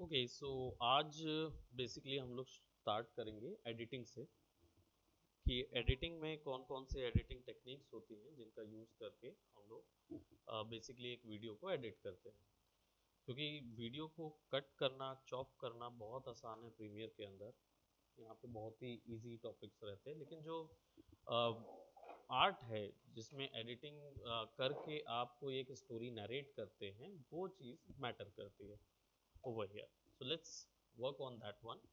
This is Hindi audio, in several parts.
ओके सो आज बेसिकली हम लोग स्टार्ट करेंगे एडिटिंग से कि एडिटिंग में कौन कौन से एडिटिंग टेक्निक्स होती हैं जिनका यूज़ करके हम लोग बेसिकली एक वीडियो को एडिट करते हैं। क्योंकि वीडियो को कट करना चॉप करना बहुत आसान है प्रीमियर के अंदर। यहाँ पे बहुत ही इजी टॉपिक्स रहते हैं, लेकिन जो आर्ट है जिसमें एडिटिंग करके आप कोई एक स्टोरी नरेट करते हैं, वो चीज़ मैटर करती है over here. So let's work on that one.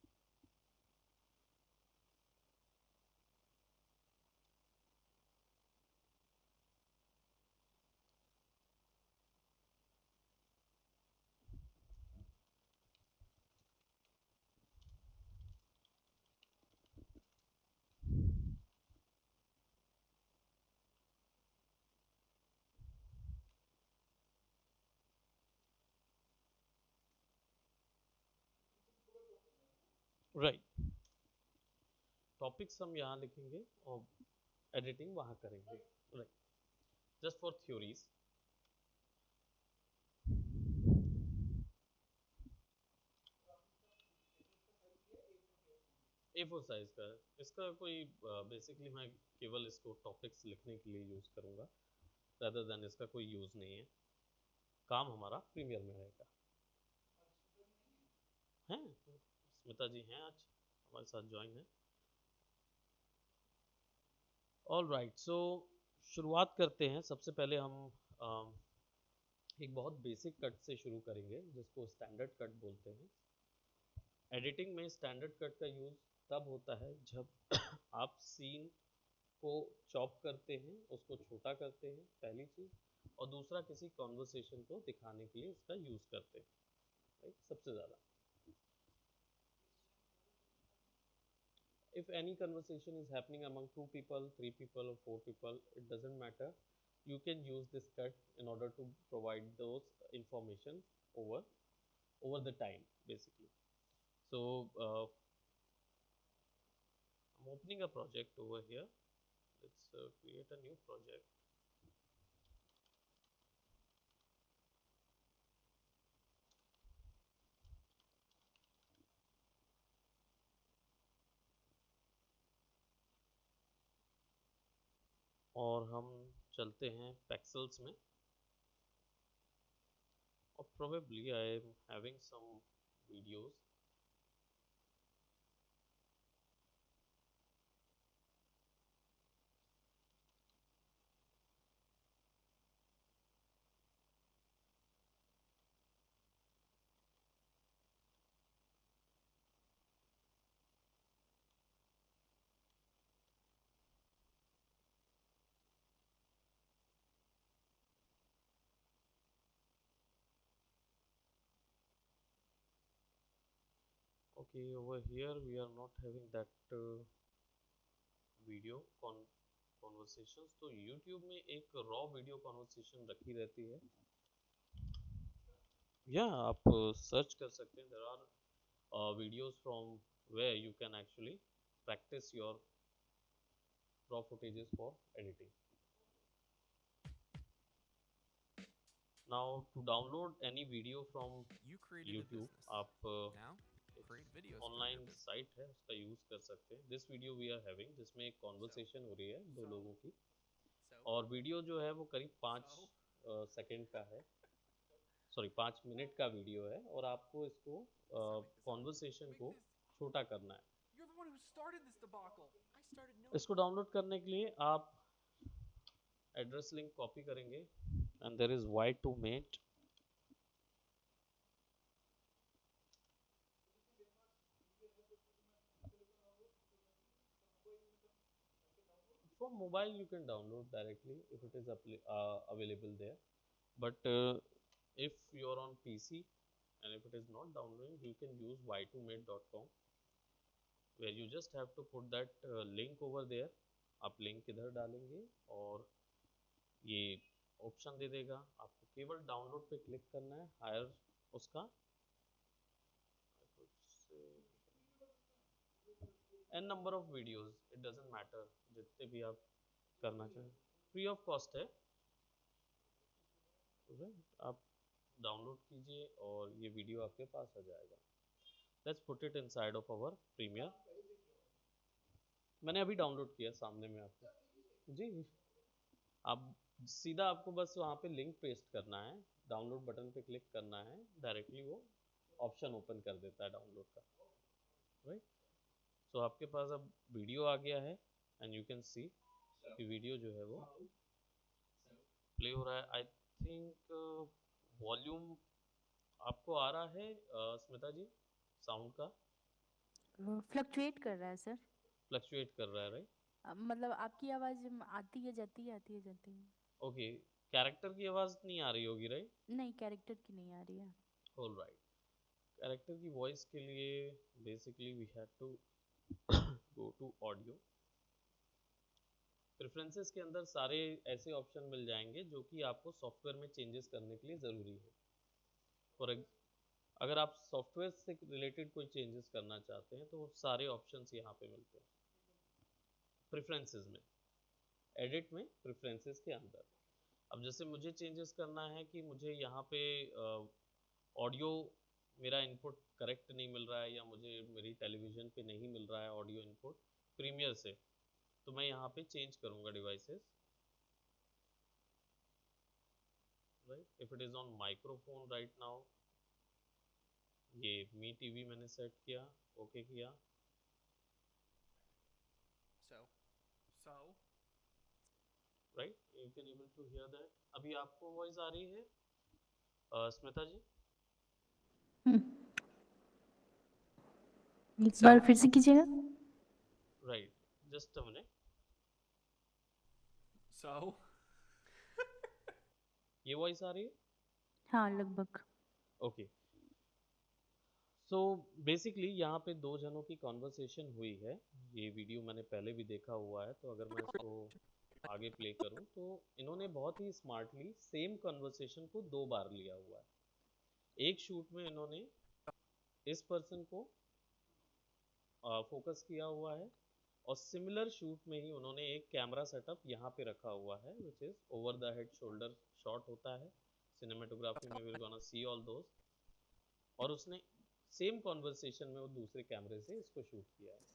Right. Topics हम यहाँ लिखेंगे और एडिटिंग वहाँ करेंगे। Right, just for theories. A4 size का है इसका। कोई बेसिकली मैं केवल इसको टॉपिक्स लिखने के लिए यूज़ करूँगा, rather than इसका कोई यूज़ नहीं है। काम हमारा प्रीमियर में रहेगा। हैं स्मिता जी हैं आज हमारे साथ ज्वाइन है। ऑल राइट, सो शुरुआत करते हैं। सबसे पहले हम एक बहुत बेसिक कट से शुरू करेंगे जिसको स्टैंडर्ड कट बोलते हैं। एडिटिंग में स्टैंडर्ड कट का यूज़ तब होता है जब आप सीन को चॉप करते हैं, उसको छोटा करते हैं, पहली चीज़, और दूसरा किसी कॉन्वर्सेशन को दिखाने के लिए इसका यूज़ करते हैं। राइट, सबसे ज़्यादा if any conversation is happening among two people, three people, or four people, it doesn't matter. You can use this cut in order to provide those information over the time, basically. So I'm opening a project over here. Let's create a new project. और हम चलते हैं Pexels में, और probably I am having some videos. Okay, over here we are not having that video conversations. तो YouTube में एक रॉ वीडियो कॉन्वर्सेशन रखी रहती है, या आप सर्च कर सकते हैं। There are videos from where you can actually practice your raw footages for editing. Now to download any video from You created a YouTube, business. आप Now, एक create videos for your online business. Site है उसका यूज़ कर सकते हैं। This video we are having जिसमें एक कॉन्वर्सेशन हो रही है दो लोगों की, So, और वीडियो जो है वो करीब 5 so, सेकंड का है, सॉरी 5 मिनट का वीडियो है, और आपको इसको so make this happen. Conversation Make को this. छोटा करना है। You're the one who started this debacle. I started knowing इसको डाउनलोड करने के लिए आप एड्रेस लिंक कॉपी करेंगे, and there is Y2Mate. From mobile you can download directly if it is available there, but if you're on PC and if it is not downloading, you can use y2mate.com, where you just have to put that link over there. आप लिंक इधर डालेंगे और ये ऑप्शन दे देगा, आपको केवल डाउनलोड पे क्लिक करना है। हायर उसका n number of videos, it doesn't matter, जितने भी आप करना चाहें, फ्री ऑफ कॉस्ट है। आप डाउनलोड कीजिए और ये वीडियो आपके पास आ जाएगा। Let's put it inside of our premiere. मैंने अभी डाउनलोड किया सामने में आपको जी। आप सीधा आपको बस वहाँ पे लिंक पेस्ट करना है, डाउनलोड बटन पे क्लिक करना है, डायरेक्टली वो ऑप्शन ओपन कर देता है डाउनलोड का, राइट। सो आपके पास अब वीडियो आ गया है एंड यू कैन सी कि वीडियो जो है वो प्ले हो रहा है। आई थिंक वॉल्यूम आपको आ रहा है स्मिता जी, साउंड का फ्लक्चुएट कर रहा है सर। फ्लक्चुएट कर रहा है, राइट? मतलब आपकी आवाज आती है जाती है, आती है जाती है। ओके, कैरेक्टर की आवाज़ नहीं आ रही होगी, राइट? नहीं, कैरेक्टर की नहीं आ रही है। All right. कैरेक्टर की वॉइस के लिए basically we have to go to audio preferences के अंदर सारे ऐसे ऑप्शन मिल जाएंगे जो कि आपको सॉफ्टवेयर में चेंजेस करने के लिए ज़रूरी है। फॉर अगर आप सॉफ्टवेयर से रिलेटेड कोई चेंजेस करना चाहते हैं तो वो सारे ऑप्शंस यहाँ पे मिलते हैं प्रेफरेंसेस में, एडिट में, प्रेफरेंसेस के अंदर। अब जैसे मुझे चेंजेस करना है कि मुझे यहाँ पे ऑडियो मेरा इनपुट करेक्ट नहीं मिल रहा है या मुझे मेरी टेलीविज़न पे नहीं मिल रहा है ऑडियो इनपुट प्रीमियर से, तो मैं यहाँ पे चेंज करूँगा devices, right. If it is on microphone right now, ये मी टीवी मैंने सेट किया, ओके किया। So. Right, you can able to hear that. अभी आपको वॉइस आ रही है स्मिता जी? एक बार फिर से कीजिएगा। Right, just a minute. So. ये वॉइस आ रही है? हाँ, लगभग। ओके। सो बेसिकली यहाँ पे दो जनों की कॉन्वर्सेशन हुई है। ये वीडियो मैंने पहले भी देखा हुआ है, तो अगर मैं इसको आगे प्ले करूँ तो इन्होंने बहुत ही स्मार्टली सेम कॉन्वर्सेशन को दो बार लिया हुआ है। एक शूट में इन्होंने इस पर्सन को फोकस किया हुआ है और सिमिलर शूट में ही उन्होंने एक कैमरा सेटअप यहाँ पे रखा हुआ है which is over the head shoulder shot होता है सिनेमेटोग्राफी में, will gonna see all those. और उसने सेम कॉन्वर्सेशन में वो दूसरे कैमरे से इसको शूट किया है।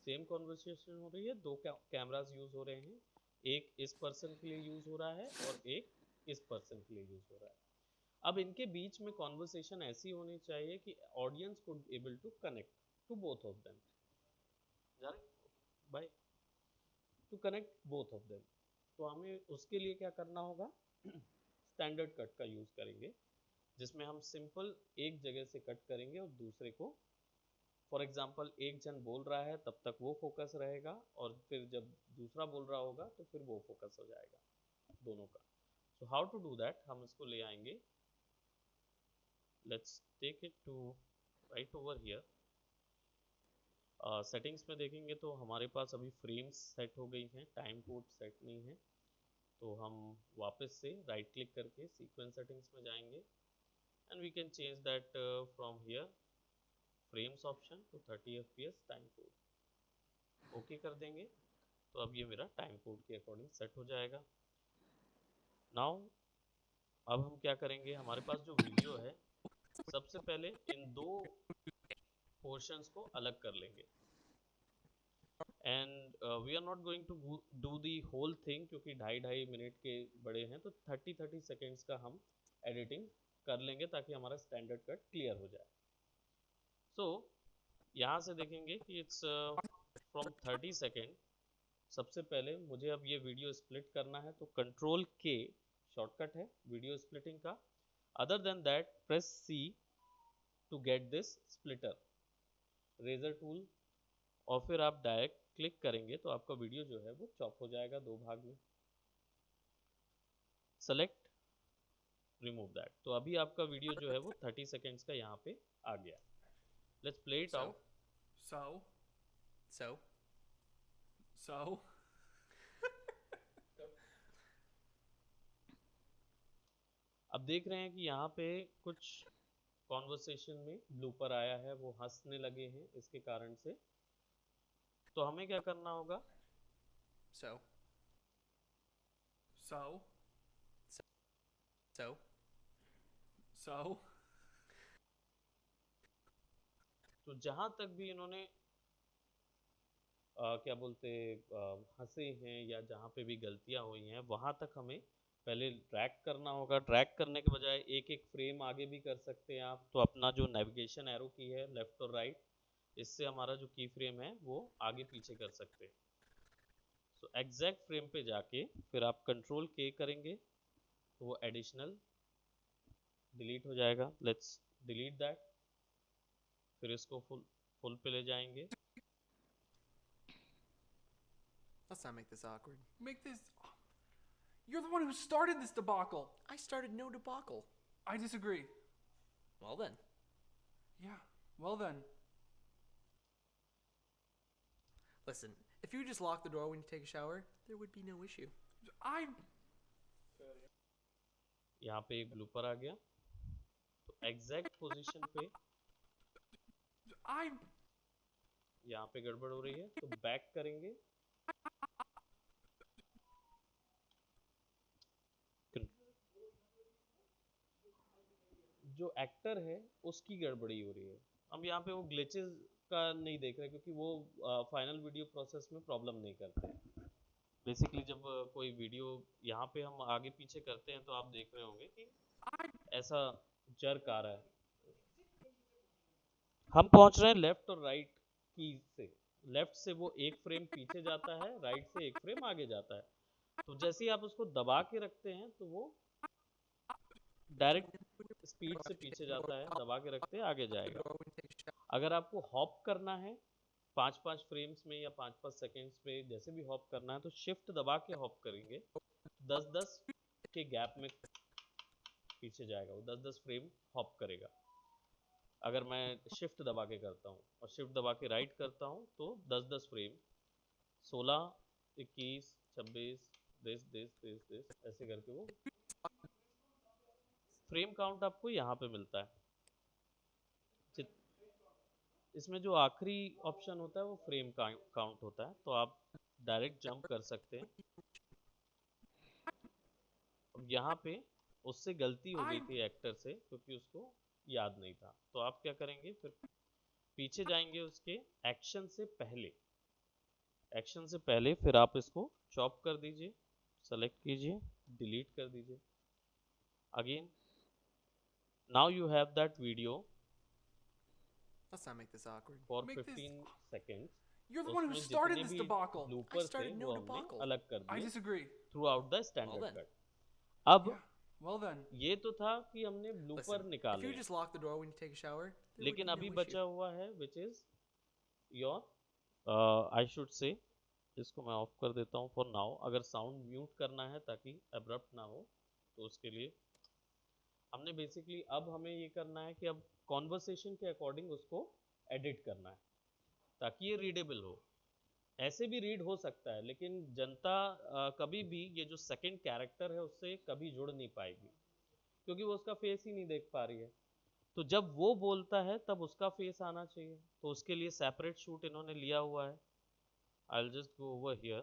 सेम कॉन्वर्सेशन हो रही है, दो कैमरास यूज़ हो रहे हैं, एक इस पर्सन के लिए यूज़ हो रहा है और एक इस पर्सन के लिए यूज़ हो रहा है। अब इनके बीच में कॉन्वर्सेशन ऐसी होनी चाहिए कि audience could able to connect to both of them, जा रहे बाय, to connect both of them. तो हमें उसके लिए क्या करना होगा, स्टैंडर्ड कट का यूज़ करेंगे जिसमें हम सिंपल एक जगह से कट करेंगे और दूसरे को, फॉर एग्जांपल एक जन बोल रहा है तब तक वो फोकस रहेगा और फिर जब दूसरा बोल रहा होगा तो फिर वो फोकस हो जाएगा दोनों का। So how to do that, हम इसको ले आएंगे, let's take it to right over here. Settings में देखेंगे तो हमारे पास अभी फ्रेम्स सेट हो गई हैं, टाइम कोड सेट नहीं है। तो हम वापस से राइट क्लिक करके सीक्वेंस सेटिंग्स में जाएंगे and we can change that from here frames option to 30 fps time code, okay कर देंगे। तो अब ये मेरा टाइम कोड के अकॉर्डिंग सेट हो जाएगा। नाउ अब हम क्या करेंगे, हमारे पास जो वीडियो है सबसे पहले इन दो पोर्शंस को अलग कर लेंगे and we are not going to do the whole thing क्योंकि 2.5 मिनट के बड़े हैं, तो 30 सेकेंड्स का हम एडिटिंग कर लेंगे ताकि हमारा स्टैंडर्ड कट क्लियर हो जाए। सो यहाँ से देखेंगे कि इट्स फ्रॉम 30 सेकेंड। सबसे पहले मुझे अब ये वीडियो स्प्लिट करना है तो कंट्रोल के शॉर्टकट है वीडियो स्प्लिटिंग का। Other than that press C to get this splitter, razor tool, और फिर आप डायरेक्ट क्लिक करेंगे तो आपका वीडियो जो है वो चॉप हो जाएगा दो भाग में। Select, remove that. तो अभी आपका वीडियो जो है वो 30 सेकेंड्स का यहाँ पे आ गया। Let's play it out. So. अब देख रहे हैं कि यहाँ पे कुछ कॉन्वर्सेशन में ब्लूपर आया है, वो हंसने लगे हैं इसके कारण से। तो हमें क्या करना होगा, So. So. So? तो जहां तक भी इन्होंने क्या बोलते हंसे हैं या जहाँ पे भी गलतियां हुई हैं वहां तक हमें पहले ट्रैक करना होगा। ट्रैक करने के बजाय एक एक फ्रेम आगे भी कर सकते हैं आप। तो अपना जो नेविगेशन एरो की है लेफ्ट और राइट, इससे हमारा जो की फ्रेम है वो आगे पीछे कर सकते हैं। सो एग्जैक्ट फ्रेम पे जाके फिर आप कंट्रोल के करेंगे तो वो एडिशनल डिलीट हो जाएगा। Let's delete that. फिर इसको फुल फुल पे ले जाएंगे। Let's not make this awkward. Make this. You're the one who started this debacle. I started no debacle. I disagree. Well then. Yeah, well then. Listen, if you just lock the door when you take a shower, there would be no issue. I'm. यहाँ पे एक ब्लूपर आ गया। तो एग्जैक्ट पोजीशन पे I'm. यहाँ पे गड़बड़ हो रही है तो बैक करेंगे। जो एक्टर है उसकी गड़बड़ी हो रही है। हम यहाँ पे वो ग्लिचेस का नहीं देख रहे क्योंकि वो फाइनल वीडियो प्रोसेस में प्रॉब्लम नहीं करते हैं। बेसिकली जब कोई वीडियो यहाँ पे हम आगे पीछे करते हैं तो आप देख रहे होंगे कि ऐसा जर्क आ रहा है। हम पहुंच रहे हैं लेफ्ट और राइट की से। लेफ्ट से वो एक फ्रेम पीछे जाता है, राइट से एक फ्रेम आगे जाता है। तो जैसे ही आप उसको दबा के रखते हैं तो वो डायरेक्ट स्पीड से पीछे जाता है, दबा के रखते हैं आगे जाएगा। अगर आपको हॉप करना है 5-5 फ्रेम्स में या 5-5 सेकेंड्स पे जैसे भी हॉप करना है तो शिफ्ट दबा के हॉप करेंगे। 10-10 के गैप में पीछे जाएगा, वो 10-10 फ्रेम हॉप करेगा। अगर मैं शिफ्ट दबा के करता हूँ और शिफ्ट दबा के राइट करता हूँ तो 10-10 फ्रेम 16, 21, 26 दिस ऐसे करके वो फ्रेम काउंट आपको यहाँ पे मिलता है। इसमें जो आखिरी ऑप्शन होता है वो फ्रेम काउंट होता है, तो आप डायरेक्ट जंप कर सकते हैं। अब यहाँ पे उससे गलती हो गई थी एक्टर से क्योंकि उसको याद नहीं था। तो आप क्या करेंगे, फिर पीछे जाएंगे उसके एक्शन से पहले। एक्शन से पहले फिर आप इसको चॉप कर दीजिए, सेलेक्ट कीजिए, डिलीट कर दीजिए। Again now you have that video Let's not make this awkward. for Make this. 15 seconds। You're the one who उसमें started जितने this भी debacle. ब्लूपर थे started no वो हमने debacle. अलग कर I दिए disagree. Through out the standard then. Cut. अब Yeah, well then. ये तो था कि हमने ब्लूपर Listen, if निकाले you हैं, just lock the door when you take a shower, there लेकिन would be अभी no बचा issue. हुआ है which is your I should say, इसको मैं ऑफ कर देता हूँ फॉर नाउ। अगर साउंड म्यूट करना है ताकि अब्रप्ट ना हो तो उसके लिए हमने बेसिकली अब हमें ये करना है कि अब कॉन्वर्सेशन के अकॉर्डिंग उसको एडिट करना है ताकि ये रीडेबल हो। ऐसे भी रीड हो सकता है लेकिन जनता कभी भी ये जो सेकंड कैरेक्टर है उससे कभी जुड़ नहीं पाएगी क्योंकि वो उसका फेस ही नहीं देख पा रही है। तो जब वो बोलता है तब उसका फेस आना चाहिए, तो उसके लिए सेपरेट शूट इन्होंने लिया हुआ है। आई will just go over here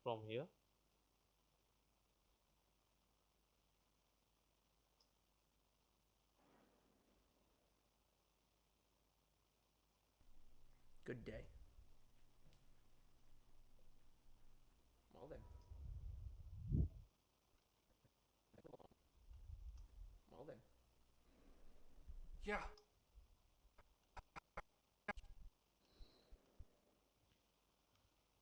from here. Good day. Well then. Well then. Yeah.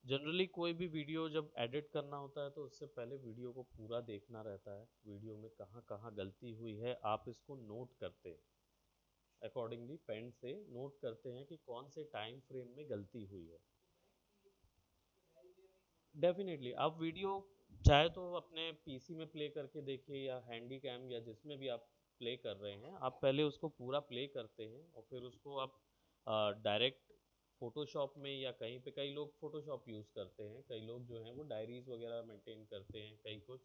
Generally कोई भी वीडियो जब एडिट करना होता है तो उससे पहले वीडियो को पूरा देखना रहता है। वीडियो में कहाँ कहाँ गलती हुई है आप इसको नोट करते हैं, अकॉर्डिंगली पेन से नोट करते हैं कि कौन से टाइम फ्रेम में गलती हुई है। डेफिनेटली आप वीडियो चाहे तो अपने पीसी में प्ले करके देखिए या हैंडी कैम या जिसमें भी आप प्ले कर रहे हैं, आप पहले उसको पूरा प्ले करते हैं और फिर उसको आप डायरेक्ट फोटोशॉप में या कहीं पे, कई लोग फोटोशॉप यूज़ करते हैं, कई लोग जो हैं वो डायरीज वगैरह मेंटेन करते हैं, कई कुछ।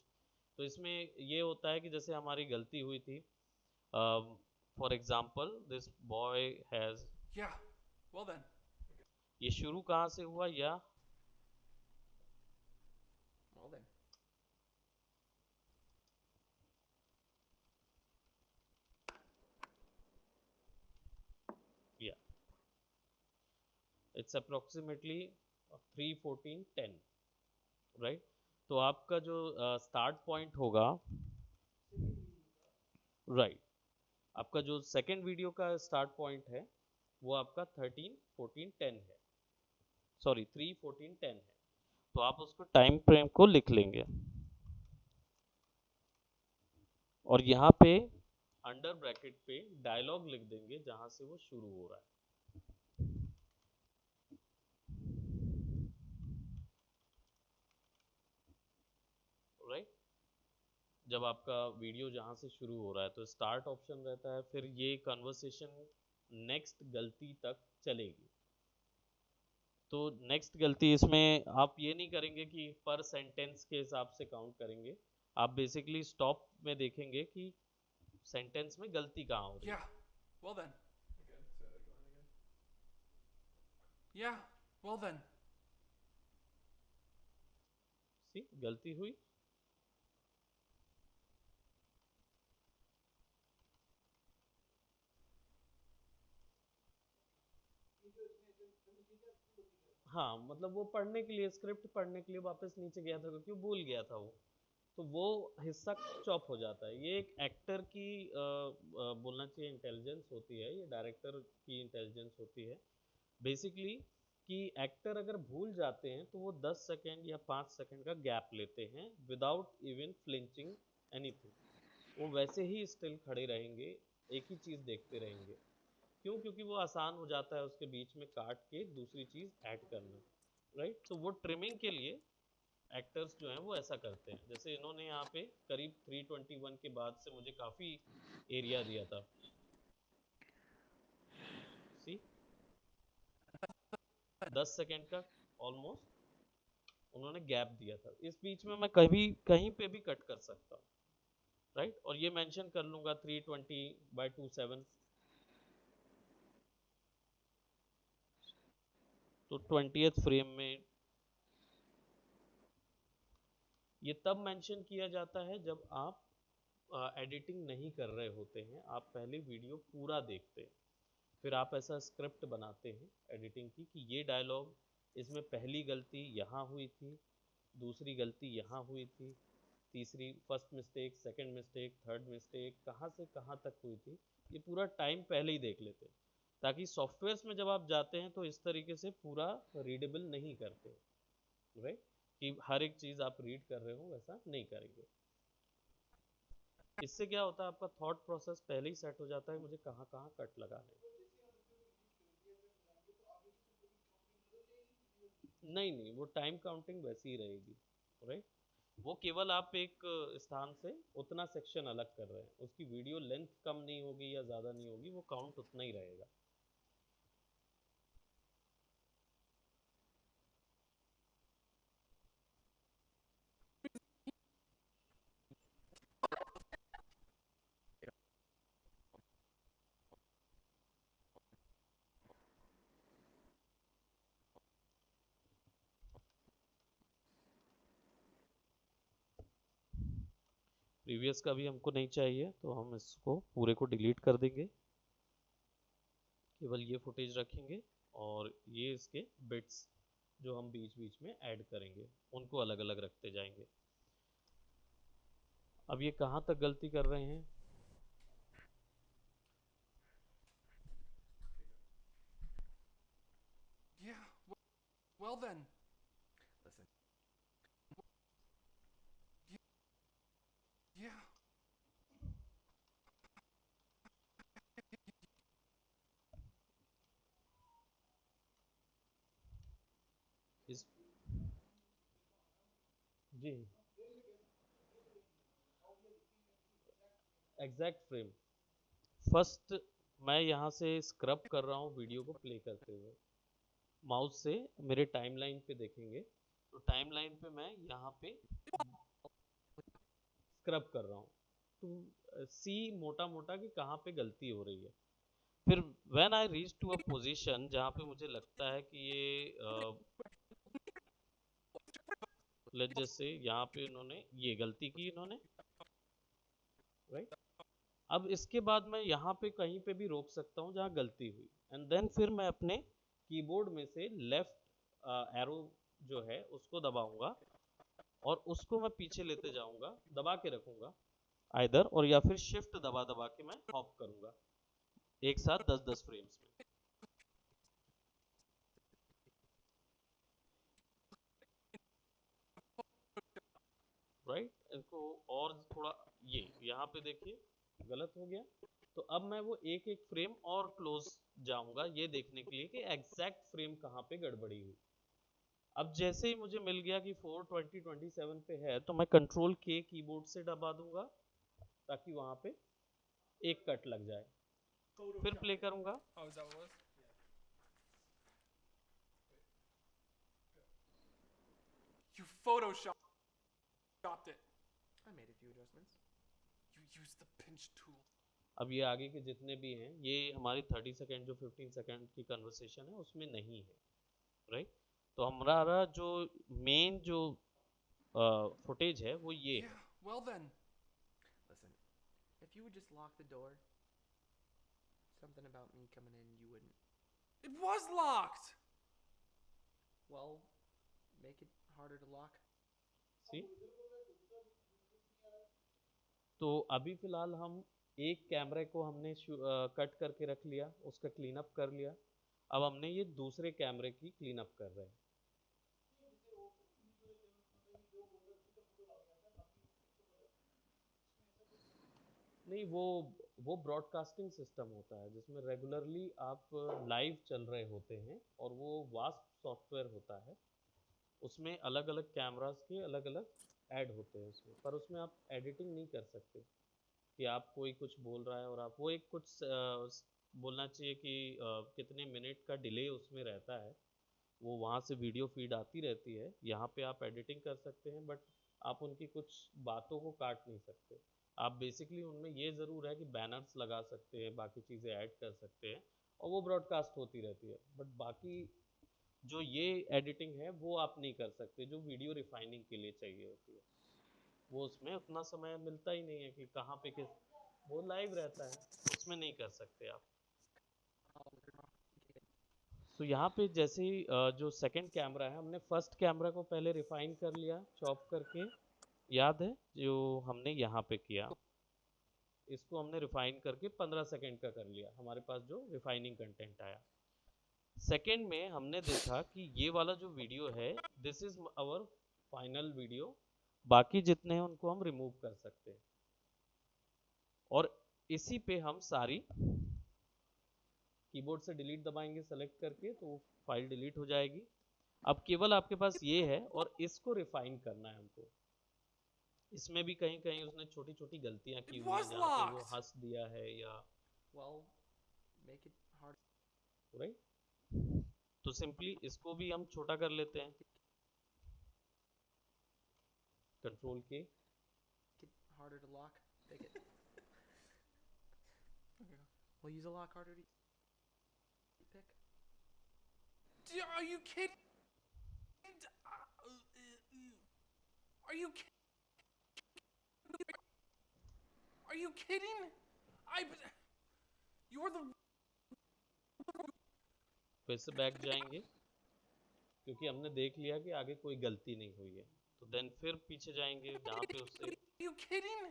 तो इसमें ये होता है कि जैसे हमारी गलती हुई थी, for example this boy has, Yeah, well then. ये शुरू कहाँ से हुआ या Well then. या इट्स अप्रोक्सीमेटली 3:14:10, राइट। तो आपका जो स्टार्ट पॉइंट होगा, राइट, आपका जो सेकेंड वीडियो का स्टार्ट पॉइंट है वो आपका 13:14:10 है, सॉरी 3:14:10 है। तो आप उसको टाइम फ्रेम को लिख लेंगे और यहाँ पे अंडर ब्रैकेट पे डायलॉग लिख देंगे जहां से वो शुरू हो रहा है, राइट। जब आपका वीडियो जहां से शुरू हो रहा है तो स्टार्ट ऑप्शन रहता है, फिर ये कन्वर्सेशन नेक्स्ट गलती तक चलेगी। तो नेक्स्ट गलती इसमें आप ये नहीं करेंगे कि पर सेंटेंस के हिसाब से काउंट करेंगे, आप बेसिकली स्टॉप में देखेंगे कि सेंटेंस में गलती कहाँ हो रही है। Yeah. Well then. Yeah. Well then. सी गलती हुई, हाँ मतलब वो पढ़ने के लिए, स्क्रिप्ट पढ़ने के लिए वापस नीचे गया था क्योंकि वो भूल गया था वो, तो वो हिस्सा चॉप हो जाता है। ये एक एक्टर की बोलना चाहिए इंटेलिजेंस होती है, ये डायरेक्टर की इंटेलिजेंस होती है बेसिकली, कि एक्टर अगर भूल जाते हैं तो वो 10 सेकेंड या 5 सेकेंड का गैप लेते हैं विदाउट इवन फ्लिंचिंग एनीथिंग, वो वैसे ही स्टिल खड़े रहेंगे, एक ही चीज़ देखते रहेंगे। क्यों? क्योंकि वो आसान हो जाता है उसके बीच में काट के दूसरी चीज़ ऐड करना, राइट। तो वो ट्रिमिंग के लिए एक्टर्स जो हैं वो ऐसा करते हैं। जैसे इन्होंने यहाँ पे करीब 3:21 के बाद से मुझे काफ़ी एरिया दिया था, सी 10 सेकेंड का ऑलमोस्ट उन्होंने गैप दिया था। इस बीच में मैं कभी कहीं पे भी कट कर सकता हूँ, राइट। और ये मेंशन कर लूँगा 3:20/27, तो 20th फ्रेम में ये तब मेंशन किया जाता है जब आप एडिटिंग नहीं कर रहे होते हैं, आप पहले वीडियो पूरा देखते हैं, फिर आप ऐसा स्क्रिप्ट बनाते हैं एडिटिंग की कि ये डायलॉग, इसमें पहली गलती यहाँ हुई थी, दूसरी गलती यहाँ हुई थी, तीसरी first mistake, second mistake, third mistake, कहाँ से कहाँ तक हुई थी, ये पूरा टाइम पहले ही देख लेते हैं, ताकि सॉफ्टवेयर्स में जब आप जाते हैं तो इस तरीके से पूरा रीडेबल नहीं करते, राइट, कि हर एक चीज़ आप रीड कर रहे हो वैसा नहीं करेंगे। इससे क्या होता है, आपका थॉट प्रोसेस पहले ही सेट हो जाता है, मुझे कहाँ कहाँ कट लगाने हैं। नहीं नहीं, वो टाइम काउंटिंग वैसी ही रहेगी, राइट। वो केवल आप एक स्थान से उतना सेक्शन अलग कर रहे हैं, उसकी वीडियो लेंथ कम नहीं होगी या ज़्यादा नहीं होगी, वो काउंट उतना ही रहेगा। प्रीवियस का भी हमको नहीं चाहिए तो हम इसको पूरे को डिलीट कर देंगे, केवल ये फुटेज रखेंगे और ये इसके बिट्स जो हम बीच बीच में ऐड करेंगे उनको अलग अलग रखते जाएंगे। अब ये कहाँ तक गलती कर रहे हैं, Yeah. Well then. Listen. Yeah. इस जी एग्जैक्ट फ्रेम फर्स्ट, मैं यहाँ से स्क्रब कर रहा हूँ वीडियो को प्ले करते हुए, माउस से मेरे टाइमलाइन पे देखेंगे तो टाइमलाइन पे मैं यहाँ पे स्क्रब कर रहा हूँ, तो सी मोटा मोटा कि कहाँ पे गलती हो रही है। फिर when I reach to a position जहाँ पे मुझे लगता है कि ये लेट्स जस्ट से यहाँ पे इन्होंने ये गलती की इन्होंने, राइट, अब इसके बाद मैं यहाँ पे कहीं पे भी रोक सकता हूँ जहाँ गलती हुई, एंड देन फिर मैं अपने कीबोर्ड में से लेफ्ट एरो जो है उसको दबाऊंगा और उसको मैं पीछे लेते जाऊंगा, दबा के रखूंगा आइदर, और या फिर शिफ्ट दबा दबा के मैं हॉप करूंगा एक साथ 10-10 फ्रेम्स में, राइट। इसको और थोड़ा, ये यहाँ पे देखिए गलत हो गया, तो अब मैं वो एक एक फ्रेम और क्लोज जाऊंगा ये देखने के लिए कि एग्जैक्ट फ्रेम कहाँ पे गड़बड़ी हुई। अब जैसे ही मुझे मिल गया कि 4:20:27 पे है, तो मैं कंट्रोल के कीबोर्ड से दबा दूंगा ताकि वहां पे एक कट लग जाए, फिर प्ले करूंगा। Oh, is that what it was? You photoshopped it. I made a few adjustments. You used the pinch tool. अब ये आगे के जितने भी हैं ये हमारी 30 सेकेंड जो 15 सेकेंड की कन्वर्सेशन है उसमें नहीं है, राइट। तो हमारा जो मेन जो फुटेज है वो ये है। Yeah, well then. Listen, if you would just lock the door, something about me coming in, you wouldn't. It was locked! Well, make it harder to lock. सी, तो अभी फिलहाल हम एक कैमरे को हमने कट करके रख लिया, उसका क्लीन अप कर लिया, अब हमने ये दूसरे कैमरे की क्लीन अप कर रहे हैं। नहीं, वो ब्रॉडकास्टिंग सिस्टम होता है जिसमें रेगुलरली आप लाइव चल रहे होते हैं और वो वास्प सॉफ्टवेयर होता है, उसमें अलग अलग कैमरास के अलग अलग ऐड होते हैं उसमें, पर उसमें आप एडिटिंग नहीं कर सकते कि आप कोई कुछ बोल रहा है और आप वो एक कुछ बोलना चाहिए कि कितने मिनट का डिले उसमें रहता है, वो वहाँ से वीडियो फीड आती रहती है, यहाँ पे आप एडिटिंग कर सकते हैं बट आप उनकी कुछ बातों को काट नहीं सकते। आप बेसिकली उनमें ये ज़रूर है कि बैनर्स लगा सकते हैं, बाकी चीज़ें ऐड कर सकते हैं और वो ब्रॉडकास्ट होती रहती है, बट बाकी जो ये एडिटिंग है वो आप नहीं कर सकते जो वीडियो रिफाइनिंग के लिए चाहिए होती है, वो उसमें उतना समय मिलता ही नहीं है कि कहाँ पे किस, वो लाइव रहता है, उसमें नहीं कर सकते आप। तो यहाँ पे जैसे ही जो सेकंड कैमरा है, हमने फर्स्ट कैमरा को पहले रिफाइन कर लिया चॉप करके, याद है जो हमने यहाँ पे किया, इसको हमने रिफाइन करके 15 सेकंड का कर लिया, हमारे पास जो रिफाइनिंग कंटेंट आया। सेकंड में हमने देखा कि ये वाला जो वीडियो है this is our final video, बाकी जितने हैं उनको हम रिमूव कर सकते हैं और इसी पे हम सारी कीबोर्ड से डिलीट दबाएंगे सेलेक्ट करके तो फाइल डिलीट हो जाएगी। अब केवल आपके पास ये है और इसको रिफाइन करना है हमको, इसमें भी कहीं कहीं उसने छोटी छोटी गलतियां की It हुई हैं was जहाँ पे वो locked! हंस दिया है या, Well, make it harder. Right. तो सिंपली इसको भी हम छोटा कर लेते हैं, कंट्रोल के, Make it harder to lock. Take it. Okay. We'll use a lock harder to pick. Are you kidding? Are you kidding? Are you kidding? You're the. फिर से बैक जाएंगे क्योंकि हमने देख लिया कि आगे कोई गलती नहीं हुई है, तो देन फिर पीछे जाएंगे जहाँ पे उससे, Are you kidding?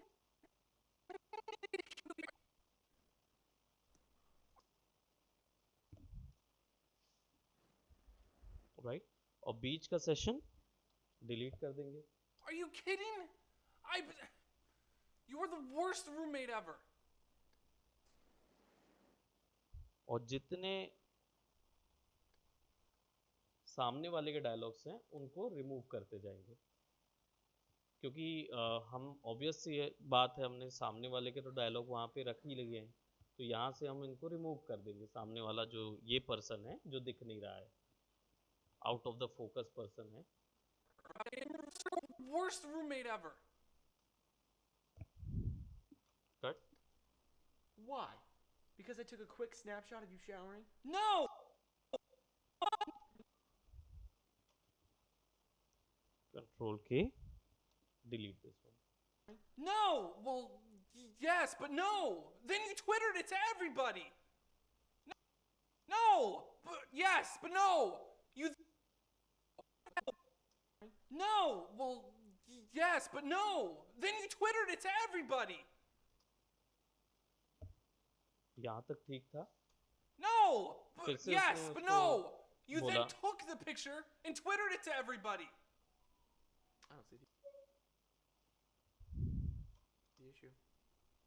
राइट, और बीच का सेशन डिलीट कर देंगे। Are you kidding? You're the worst roommate ever. और जितने सामने वाले के डायलॉग्स हैं उनको रिमूव करते जाएंगे क्योंकि हम ऑब्वियस सी बात है, हमने सामने वाले के तो डायलॉग वहाँ पे रख ही लिए हैं, तो यहाँ से हम इनको रिमूव कर देंगे, सामने वाला जो ये पर्सन है जो दिख नहीं रहा है, out of the focus person है। Worst roommate ever. Cut, Why? Because I took a quick snapshot of you showering? No! Control K, delete this one. No! Well, Yes, but no. Then you Twittered it to everybody. No, but yes, but no. You. No. Well, yes, but no. Then you Twittered it to everybody. यहाँ तक ठीक था। No, फिर but से yes, उसने but उसको no. You बोला, then took the picture and Twittered it to everybody. I don't see the issue.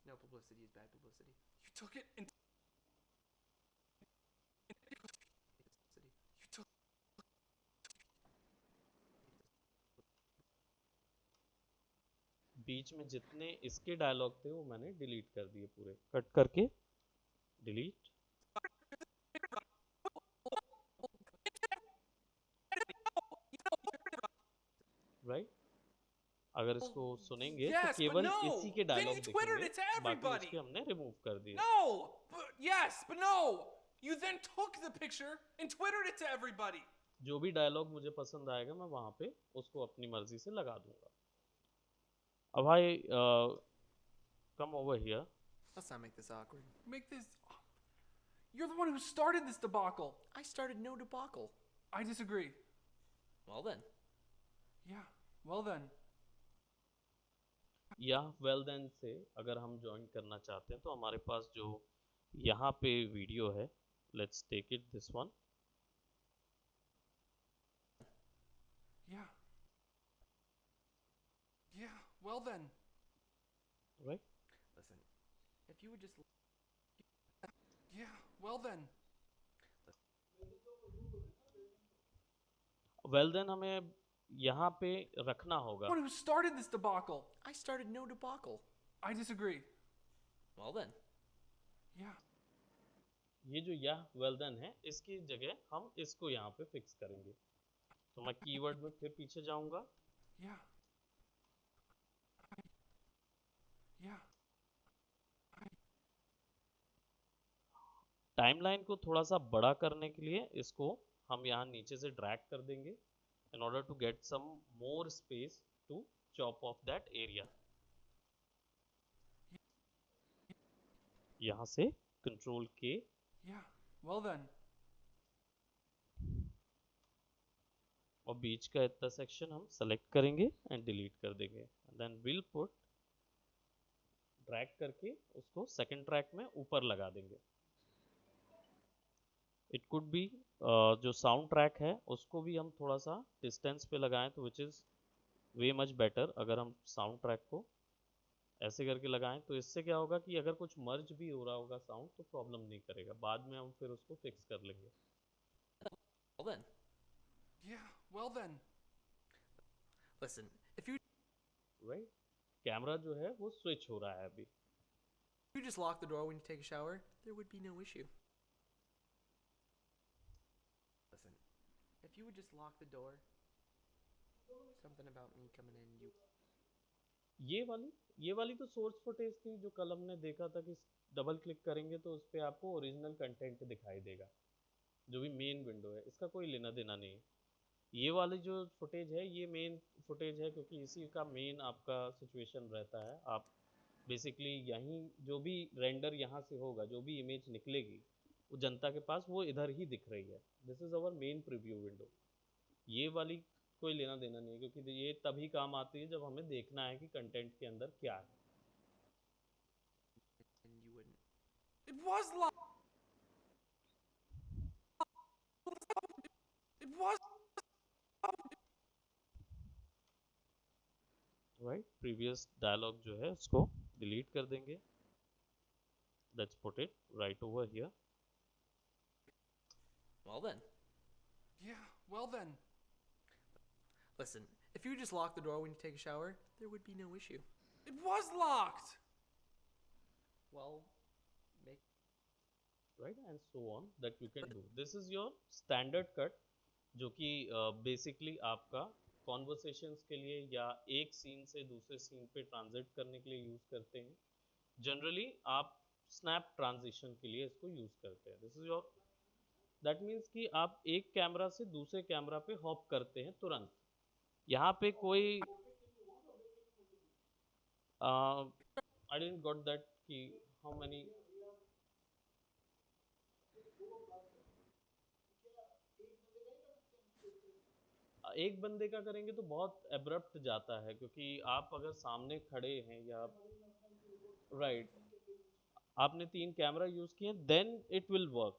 No publicity is bad publicity. You took it and Publicity. you took. बीच में जितने इसके डायलॉग थे वो मैंने डिलीट कर दिए, पूरे कट करके डिलीट। राइट, अगर इसको सुनेंगे तो Yes, but केवल no. इसी के Then डायलॉग you Twittered दिखेंगे, it to बाकी everybody. उसके हमने रिमूव कर दिए। No, but yes, but no. You then took the picture and Twittered it to everybody. जो भी डायलॉग मुझे पसंद आएगा मैं वहां पे उसको अपनी मर्जी से लगा दूंगा। अब भाई come over here. Let's not make this awkward. Make this. You're the one who started this debacle. I started no debacle. I disagree. Well then. Yeah. Well then. या वेल देन से अगर हम ज्वाइन करना चाहते हैं तो हमारे पास जो यहाँ पे वीडियो है, let's take it this one. Yeah. Yeah. Well then. Right, Listen. If you would just Yeah. Well then. Well then हमें यहाँ पे रखना होगा। One who started this debacle. I started no debacle. I disagree. Well then. Yeah. ये जो यह वेल देन है इसकी जगह हम इसको यहाँ पे फिक्स करेंगे। तो मैं कीवर्ड में फिर पीछे जाऊंगा। Yeah. Yeah. टाइमलाइन को थोड़ा सा बड़ा करने के लिए इसको हम यहाँ नीचे से ड्रैग कर देंगे in order to get some more space to chop off that area। यहाँ से कंट्रोल के Yeah. Well then. और बीच का इतना सेक्शन हम सेलेक्ट करेंगे एंड डिलीट कर देंगे। देन विल पुट, ड्रैग करके उसको सेकंड ट्रैक में ऊपर लगा देंगे। इट कुड बी जो साउंड ट्रैक है उसको भी हम थोड़ा सा डिस्टेंस पे लगाएं तो which is way much better. अगर हम साउंड ट्रैक को ऐसे करके लगाएं तो इससे क्या होगा कि अगर कुछ मर्ज भी हो रहा होगा साउंड तो प्रॉब्लम नहीं करेगा, बाद में हम फिर उसको फिक्स कर लेंगे। Well then. Yeah. Well then. Listen. If you right, camera जो है वो स्विच हो रहा है अभी। just lock the door when you take a shower, there would be no issue. Listen. If you would just lock the door. Something about me coming in, you. ये वाली तो सोर्स फुटेज थी जो कल हमने देखा था कि डबल क्लिक करेंगे तो उस पर आपको ओरिजिनल कंटेंट दिखाई देगा, जो भी मेन विंडो है। इसका कोई लेना देना नहीं है। ये वाली जो फुटेज है ये मेन फुटेज है क्योंकि इसी का मेन आपका सिचुएशन रहता है। आप बेसिकली यहीं जो भी रेंडर यहाँ से होगा, जो भी इमेज निकलेगी वो जनता के पास वो इधर ही दिख रही है। This is our main preview window. ये वाली कोई लेना देना नहीं है क्योंकि ये तभी काम आती है जब हमें देखना है कि कंटेंट के अंदर क्या है। And you wouldn't. It was locked. It was. Right, previous dialogue जो है उसको डिलीट कर देंगे। Let's put it right over here. Well then. Yeah. Well then. Listen. If you just lock the door when you take a shower, there would be no issue. It was locked. Well, make. Right and so on that you can do. This is your standard cut जो कि बेसिकली आपका कॉन्वर्सेशंस के लिए या एक सीन से दूसरे सीन पे ट्रांजिट करने के लिए यूज़ करते हैं। जनरली आप स्नैप ट्रांजिशन के लिए इसको यूज़ करते हैं। This is your, that means कि आप एक कैमरा से दूसरे कैमरा पे हॉप करते हैं तुरंत। यहाँ पे कोई आई डेंट गॉट दैट कि हाउ मेनी। एक बंदे का करेंगे तो बहुत एब्रप्ट जाता है, क्योंकि आप अगर सामने खड़े हैं या राइट आपने 3 कैमरा यूज़ किए देन इट विल वर्क।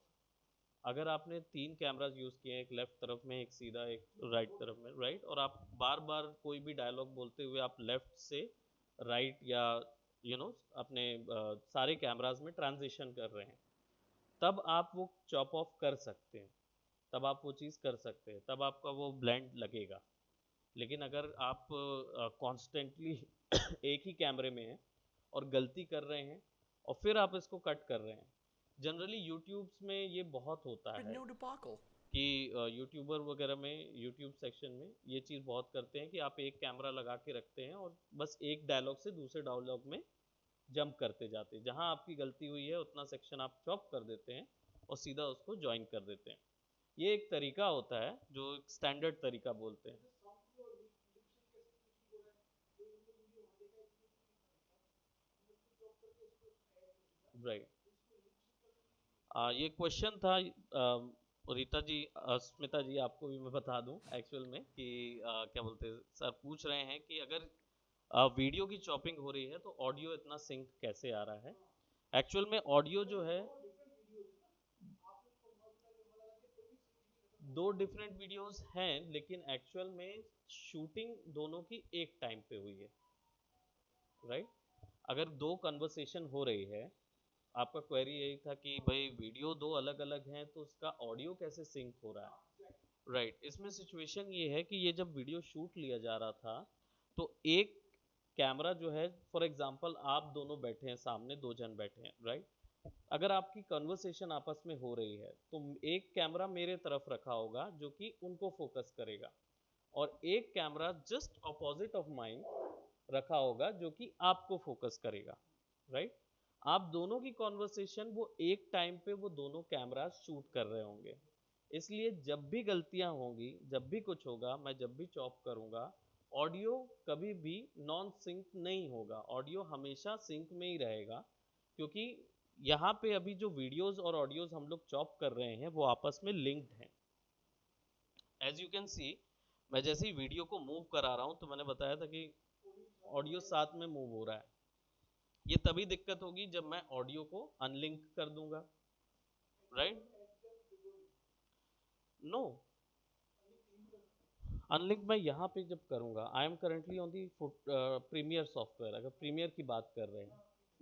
अगर आपने 3 कैमराज यूज़ किए हैं, एक लेफ्ट तरफ में, एक सीधा, एक राइट तरफ में, राइट, और आप बार बार कोई भी डायलॉग बोलते हुए आप लेफ्ट से राइट या अपने सारे कैमराज में ट्रांजिशन कर रहे हैं, तब आप वो चॉप ऑफ कर सकते हैं, तब आप वो चीज़ कर सकते हैं, तब आपका वो ब्लेंड लगेगा। लेकिन अगर आप कॉन्स्टेंटली एक ही कैमरे में हैं और गलती कर रहे हैं और फिर आप इसको कट कर रहे हैं, जनरली यूट्यूब्स में ये बहुत होता है No debacle. कि यूट्यूबर वगैरह में, यूट्यूब सेक्शन में ये चीज़ बहुत करते हैं कि आप एक कैमरा लगा के रखते हैं और बस एक डायलॉग से दूसरे डायलॉग में जंप करते जाते हैं, जहां आपकी गलती हुई है उतना सेक्शन आप चॉप कर देते हैं और सीधा उसको ज्वाइन कर देते हैं। ये एक तरीका होता है जो स्टैंडर्ड तरीका बोलते हैं। राइट, ये क्वेश्चन था रीता जी, स्मिता जी, आपको भी मैं बता दूं एक्चुअल में कि क्या बोलते हैं, सर पूछ रहे हैं कि अगर वीडियो की चॉपिंग हो रही है तो ऑडियो इतना सिंक कैसे आ रहा है। एक्चुअल में ऑडियो जो है, 2 डिफरेंट वीडियोस हैं, लेकिन एक्चुअल में शूटिंग दोनों की एक टाइम पे हुई है, राइट। अगर 2 कन्वर्सेशन हो रही है, आपका क्वेरी यही था कि भाई वीडियो 2 अलग अलग हैं तो उसका ऑडियो कैसे सिंक हो रहा है, राइट। इसमें सिचुएशन ये है कि ये जब वीडियो शूट लिया जा रहा था तो एक कैमरा जो है, फॉर एग्जांपल आप दोनों बैठे हैं सामने, 2 जन बैठे हैं, राइट। अगर आपकी कन्वर्सेशन आपस में हो रही है तो एक कैमरा मेरे तरफ रखा होगा जो कि उनको फोकस करेगा, और एक camera just opposite of mind रखा होगा जो कि आपको फोकस करेगा, राइट। आप दोनों की कॉन्वर्सेशन वो एक टाइम पे वो दोनों कैमरा शूट कर रहे होंगे, इसलिए जब भी गलतियां होंगी, जब भी कुछ होगा, मैं जब भी चॉप करूंगा, ऑडियो कभी भी नॉन सिंक नहीं होगा, ऑडियो हमेशा सिंक में ही रहेगा, क्योंकि यहाँ पे अभी जो वीडियोस और ऑडियोज हम लोग चॉप कर रहे हैं वो आपस में लिंक्ड हैं। एज यू कैन सी, मैं जैसे ही वीडियो को मूव करा रहा हूँ तो मैंने बताया था कि ऑडियो साथ में मूव हो रहा है। ये तभी दिक्कत होगी जब मैं ऑडियो को अनलिंक कर दूंगा, राइट। नो, अनलिंक मैं यहाँ पे जब करूंगा, I am currently on the premiere software, अगर प्रीमियर की बात कर रहे हैं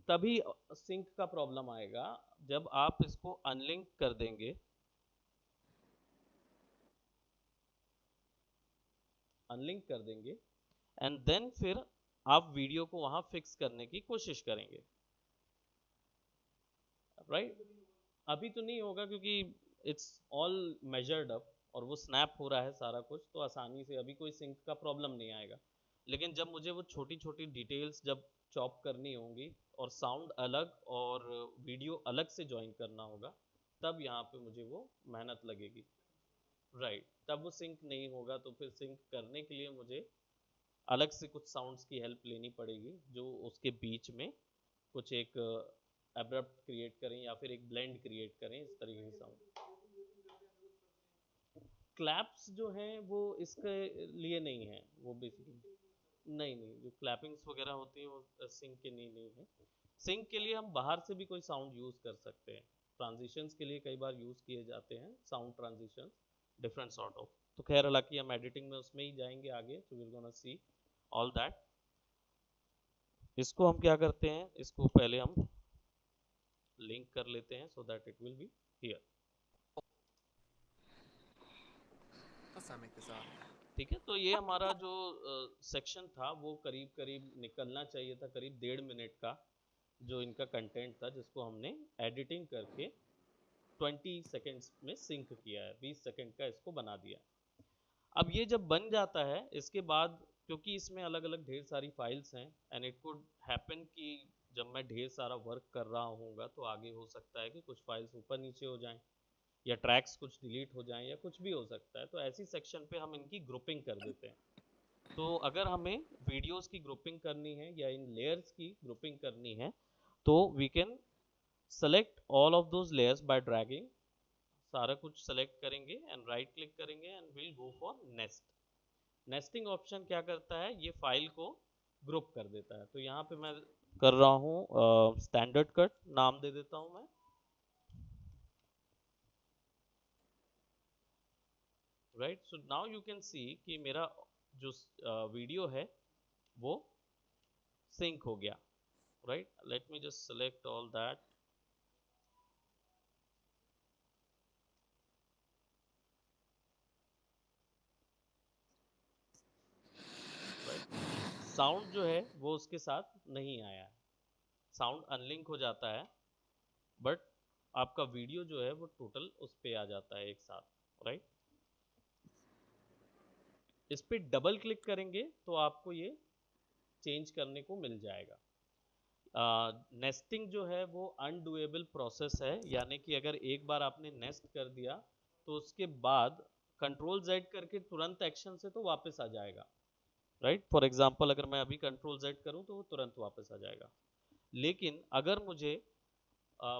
तभी सिंक का प्रॉब्लम आएगा। जब आप इसको अनलिंक कर देंगे, अनलिंक कर देंगे एंड देन फिर आप वीडियो को वहां फिक्स करने की कोशिश करेंगे, राइट। अभी तो नहीं होगा क्योंकि इट्स ऑल मेजर्ड अप और वो स्नैप हो रहा है सारा कुछ, तो आसानी से अभी कोई सिंक का प्रॉब्लम नहीं आएगा। लेकिन जब मुझे वो छोटी छोटी डिटेल्स जब चॉप करनी होंगी और साउंड अलग और वीडियो अलग से ज्वाइन करना होगा, तब यहाँ पे मुझे वो मेहनत लगेगी, राइट। तब वो सिंक नहीं होगा, तो फिर सिंक करने के लिए मुझे अलग से कुछ साउंड्स की हेल्प लेनी पड़ेगी जो उसके बीच में कुछ एक एब्रप्ट क्रिएट करें या फिर एक ब्लेंड क्रिएट करें, इस तरीके के साउंड। क्लैप्स जो हैं वो इसके लिए नहीं है, वो बेसिकली नहीं नहीं, जो क्लैपिंग्स वगैरह होती हैं वो सिंक के लिए नहीं है। सिंक के लिए हम बाहर से भी कोई साउंड यूज़ कर सकते हैं, ट्रांजिशंस के लिए कई बार यूज़ किए जाते हैं sound transitions, different sort of. तो खैर हालांकि हम एडिटिंग में उसमें ही जाएंगे आगे, तो we are gonna see all that. इसको हम क्या करते हैं, इसको पहले हम लिंक कर लेते हैं so that it will be here. Let's not make this up. ठीक है, तो ये हमारा जो सेक्शन था वो करीब करीब निकलना चाहिए था, करीब 1.5 मिनट का जो इनका कंटेंट था, जिसको हमने एडिटिंग करके 20 सेकेंड्स में सिंक किया है, 20 सेकेंड का इसको बना दिया। अब ये जब बन जाता है इसके बाद, क्योंकि इसमें अलग अलग ढेर सारी फाइल्स हैं एंड इट कुड हैपन कि जब मैं ढेर सारा वर्क कर रहा हूँगा तो आगे हो सकता है कि कुछ फाइल्स ऊपर नीचे हो जाएं या ट्रैक्स कुछ डिलीट हो जाएं या कुछ भी हो सकता है, तो ऐसी सेक्शन पे हम इनकी ग्रुपिंग कर देते हैं, तो अगर हमें वीडियोस की ग्रुपिंग करनी है या इन लेयर्स की ग्रुपिंग करनी है तो we can select all of those layers by dragging, सारा कुछ सेलेक्ट करेंगे एंड राइट क्लिक करेंगे and will go for nest. Nesting option क्या करता है, ये फाइल को ग्रुप कर देता है। तो यहाँ पे मैं कर रहा हूँ स्टैंडर्ड कट नाम दे देता हूँ मैं, right. So now you can see कि मेरा जो वीडियो है वो सिंक हो गया, right. Let me just select all that, right. Sound जो है वो उसके साथ नहीं आया है, साउंड अनलिंक हो जाता है, बट आपका वीडियो जो है वो टोटल उस पे आ जाता है एक साथ, राइट। इस पे डबल क्लिक करेंगे तो आपको ये चेंज करने को मिल जाएगा। नेस्टिंग जो है वो अनडूएबल प्रोसेस है, यानी कि अगर एक बार आपने नेस्ट कर दिया तो उसके बाद कंट्रोल जेड करके तुरंत एक्शन से तो वापस आ जाएगा, राइट। फॉर एग्जांपल अगर मैं अभी कंट्रोल जेड करूं तो वो तुरंत वापस आ जाएगा। लेकिन अगर मुझे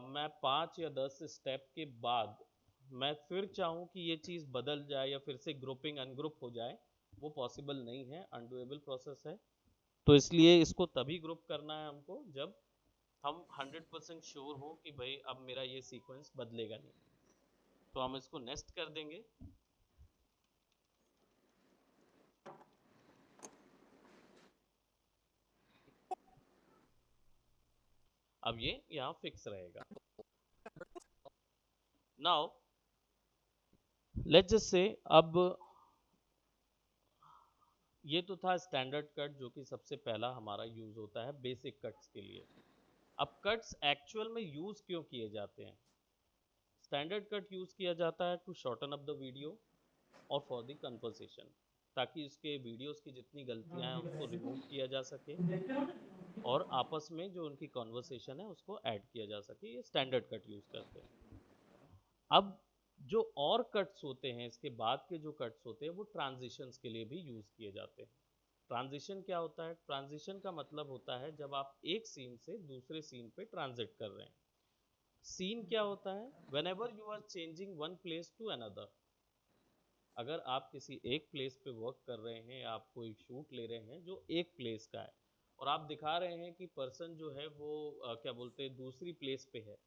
मैं 5 या 10 स्टेप के बाद मैं फिर चाहूँ कि ये चीज़ बदल जाए या फिर से ग्रुपिंग अनग्रुप हो जाए, वो पॉसिबल नहीं है, अनडूएबल प्रोसेस है। तो इसलिए इसको तभी ग्रुप करना है हमको जब हम 100% श्योर हो कि भाई अब मेरा ये सीक्वेंस बदलेगा नहीं। तो हम इसको नेस्ट कर देंगे। अब ये यहाँ फिक्स रहेगा। नाउ लेट्स जस्ट से अब ये तो था स्टैंडर्ड कट जो कि सबसे पहला हमारा यूज होता है बेसिक कट्स के लिए। अब कट्स एक्चुअल में यूज क्यों किए जाते हैं? स्टैंडर्ड कट यूज किया जाता है to shorten up the video और फॉर द कन्वर्सेशन, ताकि उसके वीडियोस की जितनी गलतियां हैं उसको रिमूव किया जा सके और आपस में जो उनकी कॉन्वर्सेशन है उसको ऐड किया जा सके। ये स्टैंडर्ड कट यूज करते हैं। अब जो और कट्स होते हैं, इसके बाद के जो कट्स होते हैं वो ट्रांजिशंस के लिए भी यूज किए जाते हैं। ट्रांजिशन क्या होता है? ट्रांजिशन का मतलब होता है जब आप एक सीन से दूसरे सीन पे ट्रांजिट कर रहे हैं। सीन क्या होता है? Whenever you are changing one place to another, अगर आप किसी एक प्लेस पे वर्क कर रहे हैं, आप कोई शूट ले रहे हैं जो एक प्लेस का है और आप दिखा रहे हैं कि पर्सन जो है वो क्या बोलते हैं दूसरी प्लेस पे है,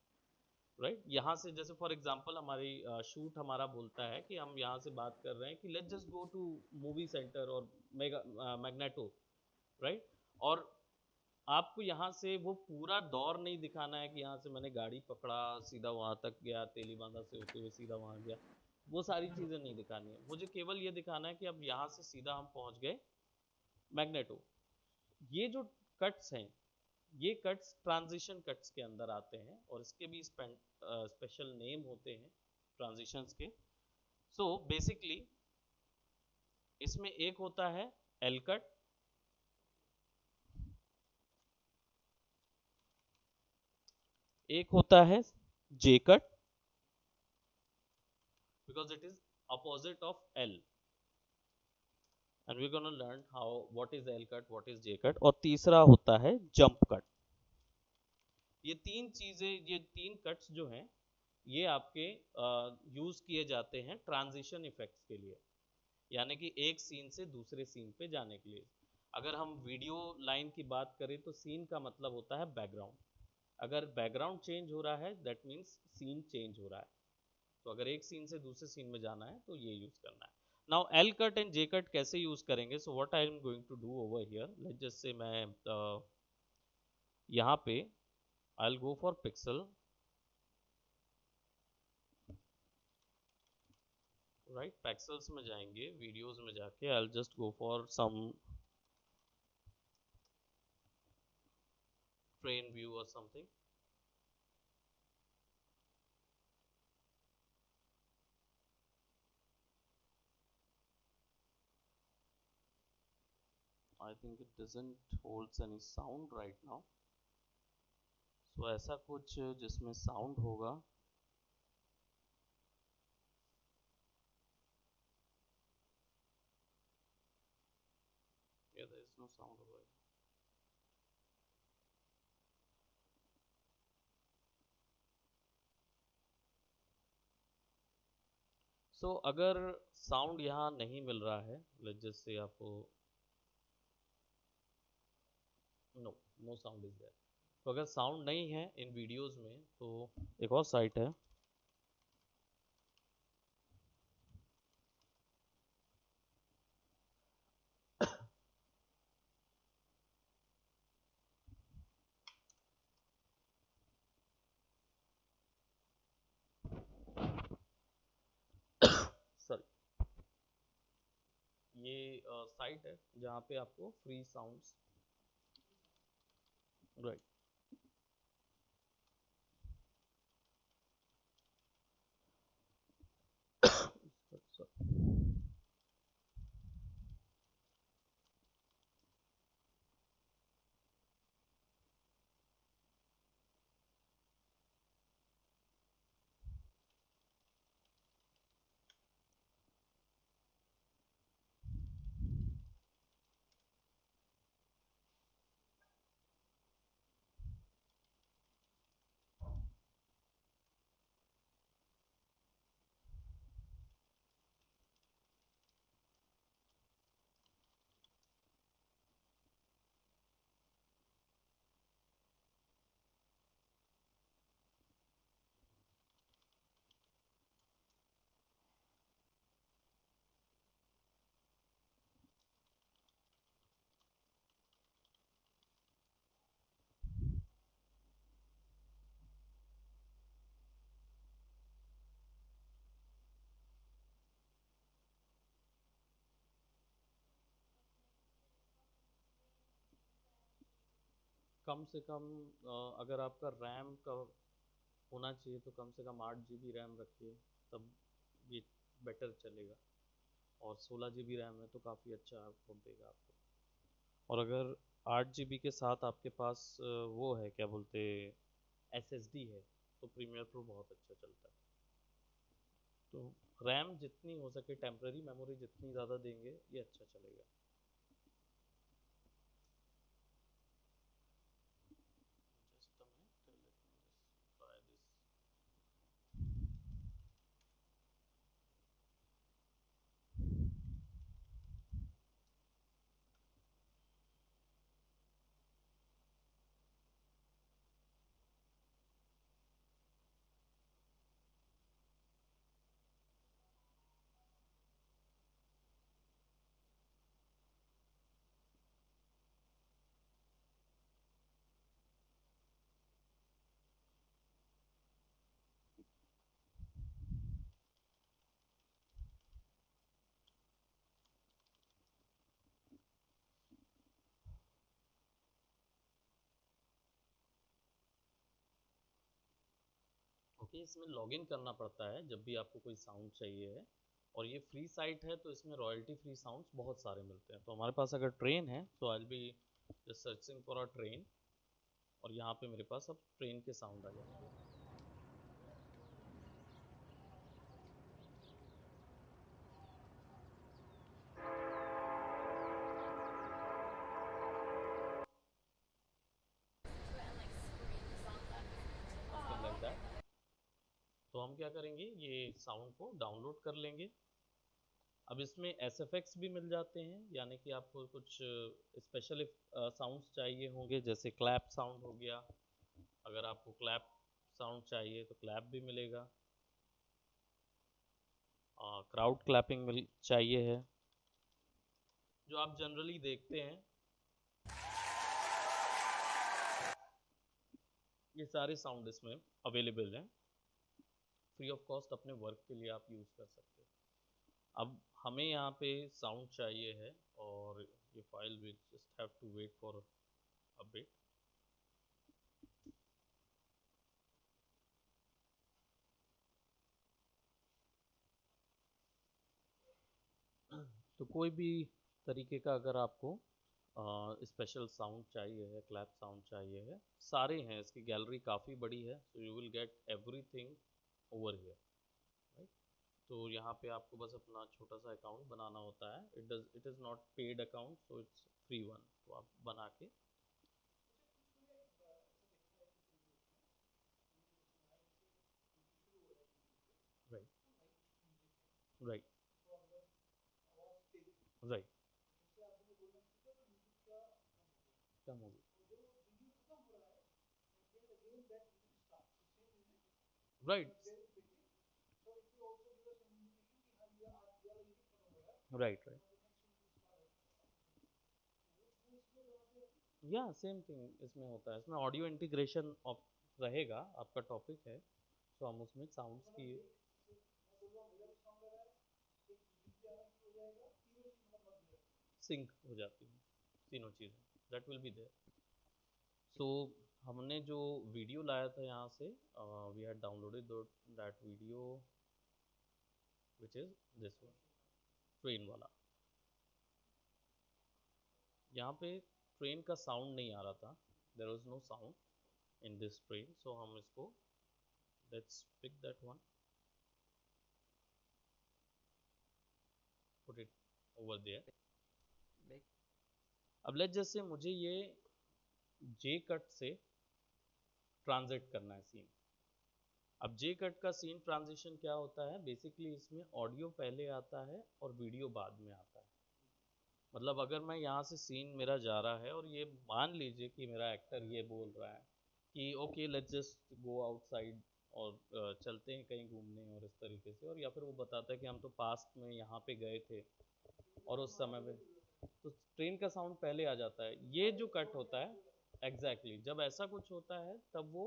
राइट। यहाँ से जैसे फॉर एग्जांपल हमारी शूट हमारा बोलता है कि हम यहाँ से बात कर रहे हैं कि let's just go to movie centre और मैग्नेटो, राइट। और आपको यहाँ से वो पूरा दौर नहीं दिखाना है कि यहाँ से मैंने गाड़ी पकड़ा सीधा वहाँ तक गया, तेलीबांधा से होते हुए सीधा वहाँ गया, वो सारी चीज़ें नहीं दिखानी है। मुझे केवल ये दिखाना है कि अब यहाँ से सीधा हम पहुँच गए मैग्नेटो। ये जो कट्स हैं ये कट्स ट्रांजिशन कट्स के अंदर आते हैं और इसके भी स्पेशल नेम होते हैं ट्रांजिशंस के। सो बेसिकली इसमें एक होता है एल कट, एक होता है J cut, because it is opposite of L, and we gonna learn how what is L cut, what is J cut. और तीसरा होता है जंप कट। ये तीन चीजें, ये तीन कट्स जो हैं ये आपके यूज किए जाते हैं ट्रांजिशन इफेक्ट्स के लिए, यानी कि एक सीन से दूसरे सीन पे जाने के लिए। अगर हम वीडियो लाइन की बात करें तो सीन का मतलब होता है बैकग्राउंड। अगर बैकग्राउंड चेंज हो रहा है दैट मीन्स सीन चेंज हो रहा है। तो अगर एक सीन से दूसरे सीन में जाना है तो ये यूज करना है। Now L cut and J cut कैसे यूज करेंगे? So what I am going to do over here, let's just say मैं यहाँ पे I will go for pixel, right. Pixels में जाएंगे, वीडियोस में जाके I will just go for some train view और something. I think it doesn't holds any sound right now. So ऐसा कुछ जिसमें साउंड होगा। इसमें साउंड होगा। सो अगर साउंड यहाँ नहीं मिल रहा है, लेट्स जस्ट से आपको no no sound is there, तो अगर साउंड नहीं है इन वीडियोस में तो एक और साइट है सॉरी, ये साइट है जहाँ पे आपको फ्री साउंड्स, राइट, कम से कम अगर आपका रैम का होना चाहिए तो कम से कम 8 GB रैम रखिए, तब ये बेटर चलेगा। और 16 GB रैम है तो काफ़ी अच्छा आउटपुट देगा आपको। और अगर 8 GB के साथ आपके पास वो है क्या बोलते SSD है तो प्रीमियर प्रो बहुत अच्छा चलता है। तो रैम जितनी हो सके, टेम्पररी मेमोरी जितनी ज़्यादा देंगे ये अच्छा चलेगा। Just a minute, let me just try this. Okay, इसमें लॉगिन करना पड़ता है जब भी आपको कोई साउंड चाहिए है। और ये फ्री साइट है तो इसमें रॉयल्टी फ्री साउंड्स बहुत सारे मिलते हैं। तो हमारे पास अगर ट्रेन है तो I will be just searching for a train, और यहाँ पे मेरे पास अब ट्रेन के साउंड आ जाएंगे। Something like that. तो हम क्या करेंगे, ये साउंड को डाउनलोड कर लेंगे। अब इसमें SFX भी मिल जाते हैं, यानी कि आपको कुछ स्पेशल साउंड्स चाहिए होंगे, जैसे क्लैप साउंड हो गया। अगर आपको क्लैप साउंड चाहिए तो क्लैप भी मिलेगा, क्राउड क्लैपिंग मिल चाहिए है, जो आप जनरली देखते हैं। ये सारे साउंड इसमें अवेलेबल हैं, फ्री ऑफ कॉस्ट अपने वर्क के लिए आप यूज़ कर सकते हैं। अब हमें यहाँ पे साउंड चाहिए है, और ये file will just have to wait for a bit. तो कोई भी तरीके का अगर आपको स्पेशल साउंड चाहिए है, क्लैप साउंड चाहिए है, सारे हैं। इसकी गैलरी काफ़ी बड़ी है, सो you will get everything over here, right. तो यहाँ पे आपको बस अपना छोटा सा अकाउंट बनाना होता है। It is not paid account, so it's free one, तो आप बना के राइट राइट राइट कम हो गई राइट राइट राइट या सेम थिंग इसमें होता है, इसमें ऑडियो इंटीग्रेशन रहेगा, आपका टॉपिक है, तो हम उसमें साउंड्स की सिंक हो जाती है तीनों चीज़ें, that will be there. So हमने जो वीडियो लाया था यहाँ से, we had downloaded that video which is this one, train वाला। यहाँ पे ट्रेन का साउंड नहीं आ रहा था, there was no sound in this train, so हम इसको let's pick that one, put it over there. Make अब लेट्स जैसे मुझे ये जे कट से ट्रांजिट करना है सीन। अब जे कट का सीन ट्रांजिशन क्या होता है, बेसिकली इसमें ऑडियो पहले आता है और वीडियो बाद में आता है। मतलब अगर मैं यहाँ से सीन मेरा जा रहा है और ये मान लीजिए कि मेरा एक्टर ये बोल रहा है कि okay let's just go outside और चलते हैं कहीं घूमने और इस तरीके से, और या फिर वो बताता है कि हम तो पास्ट में यहाँ पे गए थे और उस समय में, तो ट्रेन का साउंड पहले आ जाता है। ये जो कट होता है एग्जैक्टली जब ऐसा कुछ होता है तब वो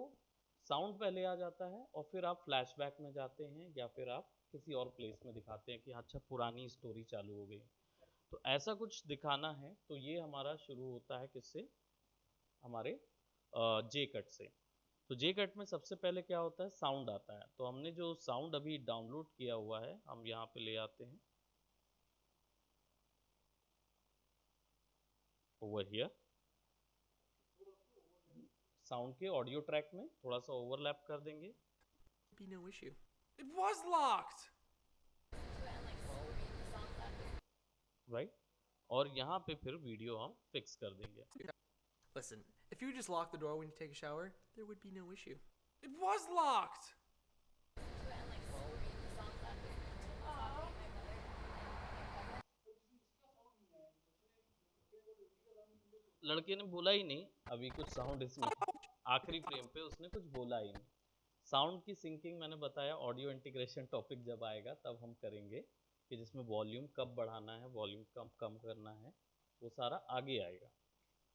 साउंड पहले आ जाता है और फिर आप फ्लैशबैक में जाते हैं या फिर आप किसी और प्लेस में दिखाते हैं कि अच्छा पुरानी स्टोरी चालू हो गई। तो ऐसा कुछ दिखाना है तो ये हमारा शुरू होता है किससे, हमारे जे कट से। तो जे कट में सबसे पहले क्या होता है, साउंड आता है। तो हमने जो साउंड अभी डाउनलोड किया हुआ है हम यहाँ पे ले आते हैं ओवर हियर, साउंड के ऑडियो ट्रैक में थोड़ा सा ओवरलैप कर देंगे, be no issue. It was locked. Right, और यहाँ पे फिर वीडियो हम फिक्स कर देंगे। Listen, if you just lock the door when you take a shower, there would be no issue. It was locked. लड़के ने बोला ही नहीं अभी कुछ साउंड इसमें, आखिरी फ्रेम पे उसने कुछ बोला ही नहीं। साउंड की सिंकिंग मैंने बताया ऑडियो इंटीग्रेशन टॉपिक जब आएगा तब हम करेंगे, कि जिसमें वॉल्यूम कब बढ़ाना है वॉल्यूम कब कम करना है, वो सारा आगे आएगा,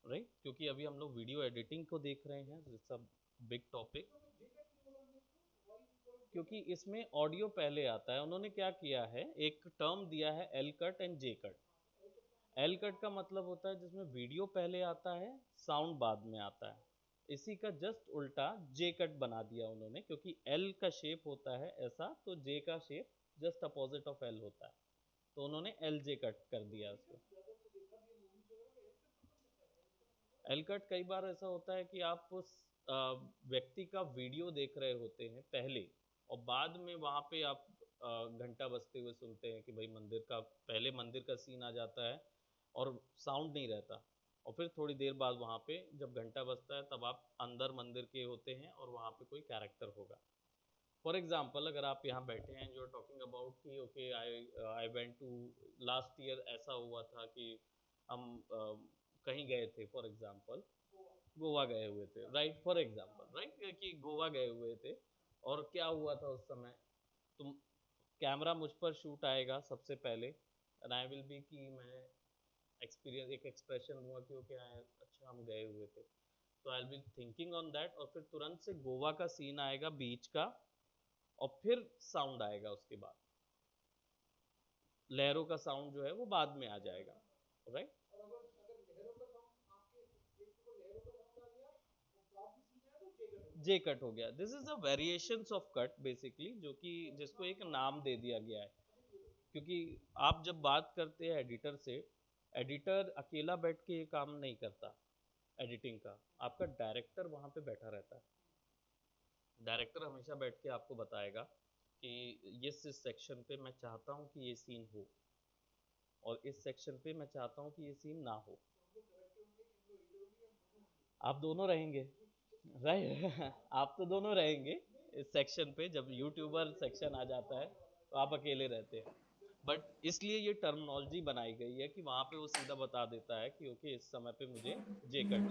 राइट। क्योंकि अभी हम लोग वीडियो एडिटिंग को देख रहे हैं, इट्स अ बिग टॉपिक, क्योंकि इसमें ऑडियो पहले आता है। उन्होंने क्या किया है, एक टर्म दिया है L cut and J cut. L cut का मतलब होता है जिसमें वीडियो पहले आता है साउंड बाद में आता है, इसी का जस्ट उल्टा जे कट बना दिया उन्होंने, क्योंकि एल का शेप होता है ऐसा, तो जे का shape just opposite of L होता है, तो उन्होंने एल जे कट कर दिया उसको। एल कट कई बार ऐसा होता है कि आप उस व्यक्ति का वीडियो देख रहे होते हैं पहले, और बाद में वहाँ पे आप घंटा बजते हुए सुनते हैं कि भाई मंदिर का, पहले मंदिर का सीन आ जाता है और साउंड नहीं रहता, और फिर थोड़ी देर बाद वहाँ पे जब घंटा बजता है तब आप अंदर मंदिर के होते हैं और वहाँ पे कोई कैरेक्टर होगा। फॉर एग्जाम्पल अगर आप यहाँ बैठे हैं, जो टॉकिंग अबाउट कि okay I went to, last year ऐसा हुआ था कि हम कहीं गए थे, फॉर एग्जाम्पल गोवा गए हुए थे, राइट, फॉर एग्जाम्पल राइट, कि गोवा गए हुए थे और क्या हुआ था उस समय, तुम कैमरा मुझ पर शूट आएगा सबसे पहले, एंड आई विल बी कि मैं एक्सपीरियंस एक एक्सप्रेशन दूंगा कि ओके अच्छा हम गए हुए थे, तो I will be thinking on that, और फिर तुरंत से गोवा का सीन आएगा बीच का, और फिर साउंड आएगा, उसके बाद लहरों का साउंड जो है वो बाद में आ जाएगा, राइट। जे कट हो गया, this is a variations of cut basically, जो कि जिसको एक नाम दे दिया गया है। क्योंकि आप जब बात करते हैं एडिटर से, एडिटर अकेला बैठ के ये काम नहीं करता एडिटिंग का, आपका डायरेक्टर वहाँ पे बैठा रहता है। डायरेक्टर हमेशा बैठ के आपको बताएगा कि इस सेक्शन पे मैं चाहता हूँ कि ये सीन हो, और इस सेक्शन पे मैं चाहता हूँ कि ये सीन ना हो, आप दोनों रहेंगे, राइट? आप तो दोनों रहेंगे इस सेक्शन पे। जब यूट्यूबर सेक्शन आ जाता है तो आप अकेले रहते हैं। बट इसलिए ये टर्मिनोलॉजी बनाई गई है कि वहां पे वो सीधा बता देता है कि ओके इस समय पे मुझे जे कट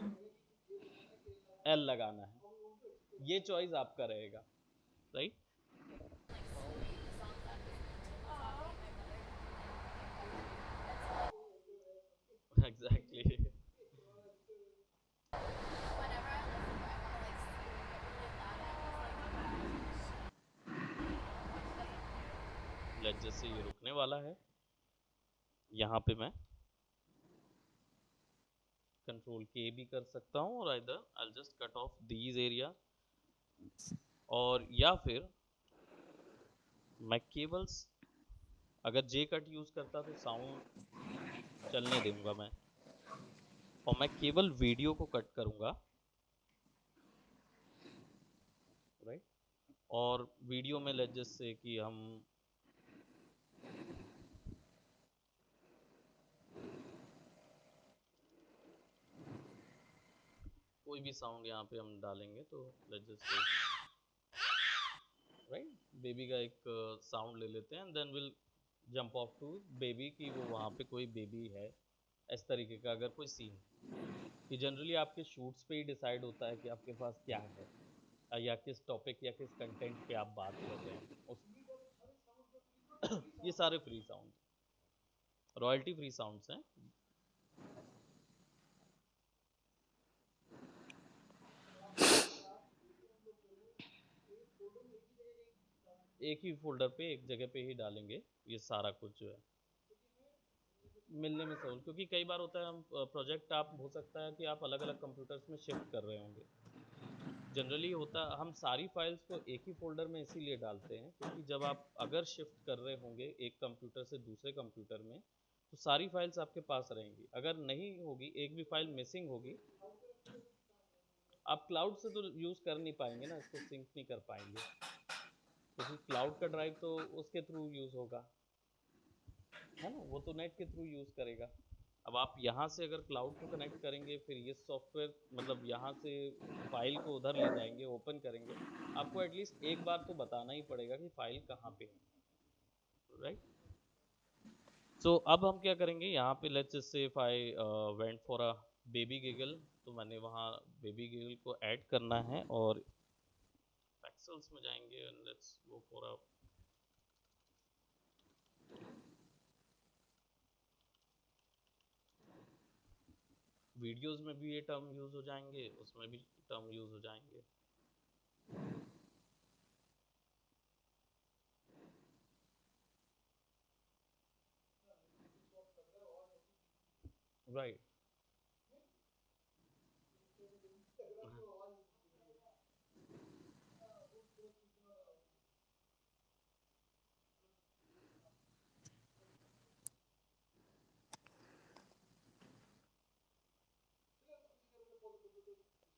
एल लगाना है। ये चॉइस आपका रहेगा, राइट? एग्जैक्टली। लेट जैसे ये रुकने वाला है, यहाँ पे मैं कंट्रोल के भी कर सकता हूँ, और इधर I just cut off these area, और या फिर मैं केबल्स, अगर जे कट यूज करता तो साउंड चलने दूंगा मैं, और मैं केवल वीडियो को कट करूंगा, राइट? और वीडियो में लेट जस्ट से कि हम कोई भी साउंड यहाँ पे हम डालेंगे, तो let just say, right, baby का एक साउंड ले लेते हैं, and then will jump off to baby कि वो वहाँ पे कोई बेबी है, इस तरीके का अगर कोई सीन। कि जनरली आपके शूट्स पे ही डिसाइड होता है कि आपके पास क्या है, या किस टॉपिक या किस कंटेंट पे आप बात कर रहे हैं उस ये सारे free sound, royalty free sounds हैं। एक ही फोल्डर पे एक जगह पे ही डालेंगे ये सारा कुछ जो है, मिलने में सहूल, क्योंकि कई बार होता है हम प्रोजेक्ट, आप हो सकता है कि आप अलग अलग कंप्यूटर्स में शिफ्ट कर रहे होंगे। जनरली होता, हम सारी फाइल्स को एक ही फोल्डर में इसीलिए डालते हैं क्योंकि जब आप अगर शिफ्ट कर रहे होंगे एक कंप्यूटर से दूसरे कंप्यूटर में, तो सारी फाइल्स आपके पास रहेंगी। अगर नहीं होगी, एक भी फाइल मिसिंग होगी, आप क्लाउड से तो यूज़ कर नहीं पाएंगे ना, इसको सिंक नहीं कर पाएंगे, क्योंकि क्लाउड का ड्राइव तो उसके थ्रू यूज़ होगा, है ना, वो तो नेट के थ्रू यूज़ करेगा। अब आप यहाँ से अगर क्लाउड को कनेक्ट करेंगे, फिर ये सॉफ्टवेयर मतलब यहाँ से फाइल को उधर ले जाएंगे, ओपन करेंगे, आपको एटलीस्ट एक बार तो बताना ही पड़ेगा कि फाइल कहाँ पे है, राइट? सो अब हम क्या करेंगे, यहाँ पे लेट्स जस्ट से if I went for a baby giggle, तो मैंने वहाँ बेबी गिगल को ऐड करना है, और पिक्सेल्स में जाएंगे and let's go for a, videos में भी ये टर्म यूज हो जाएंगे, उसमें भी टर्म यूज हो जाएंगे। राइट,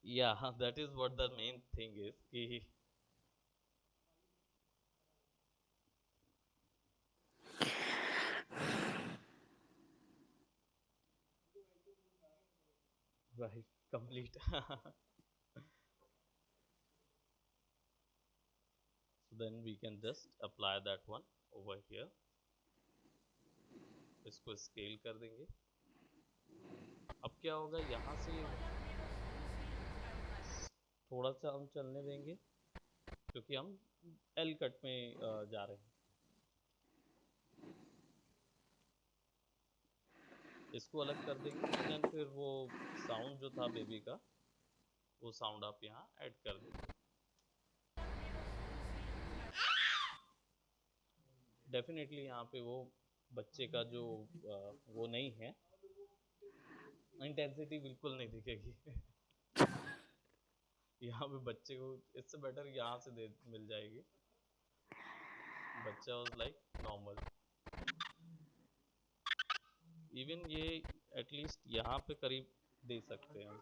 या that is what the main thing is कि right, complete. So then we can just apply that one over here, इसको स्केल कर देंगे। अब क्या होगा, यहाँ से थोड़ा सा हम चलने देंगे क्योंकि हम एल कट में जा रहे हैं, इसको अलग कर देंगे, देन फिर वो साउंड जो था बेबी का, वो साउंड आप यहाँ ऐड कर देंगे। डेफिनेटली यहाँ पे वो बच्चे का जो वो नहीं है, इंटेंसिटी बिल्कुल नहीं दिखेगी। यहाँ पे बच्चे को इससे बेटर यहाँ से दे मिल जाएगी, बच्चा वाज लाइक नॉर्मल। इवन ये एटलीस्ट यहाँ पे करीब दे सकते हैं हम।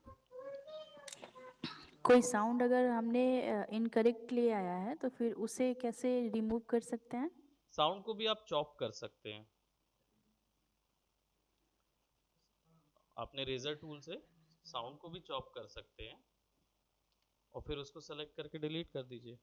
कोई साउंड अगर हमने इनकरेक्टली आया है तो फिर उसे कैसे रिमूव कर सकते हैं? साउंड को भी आप चॉप कर सकते हैं, आपने रेजर टूल से साउंड को भी चॉप कर सकते हैं और फिर उसको सेलेक्ट करके डिलीट कर दीजिए।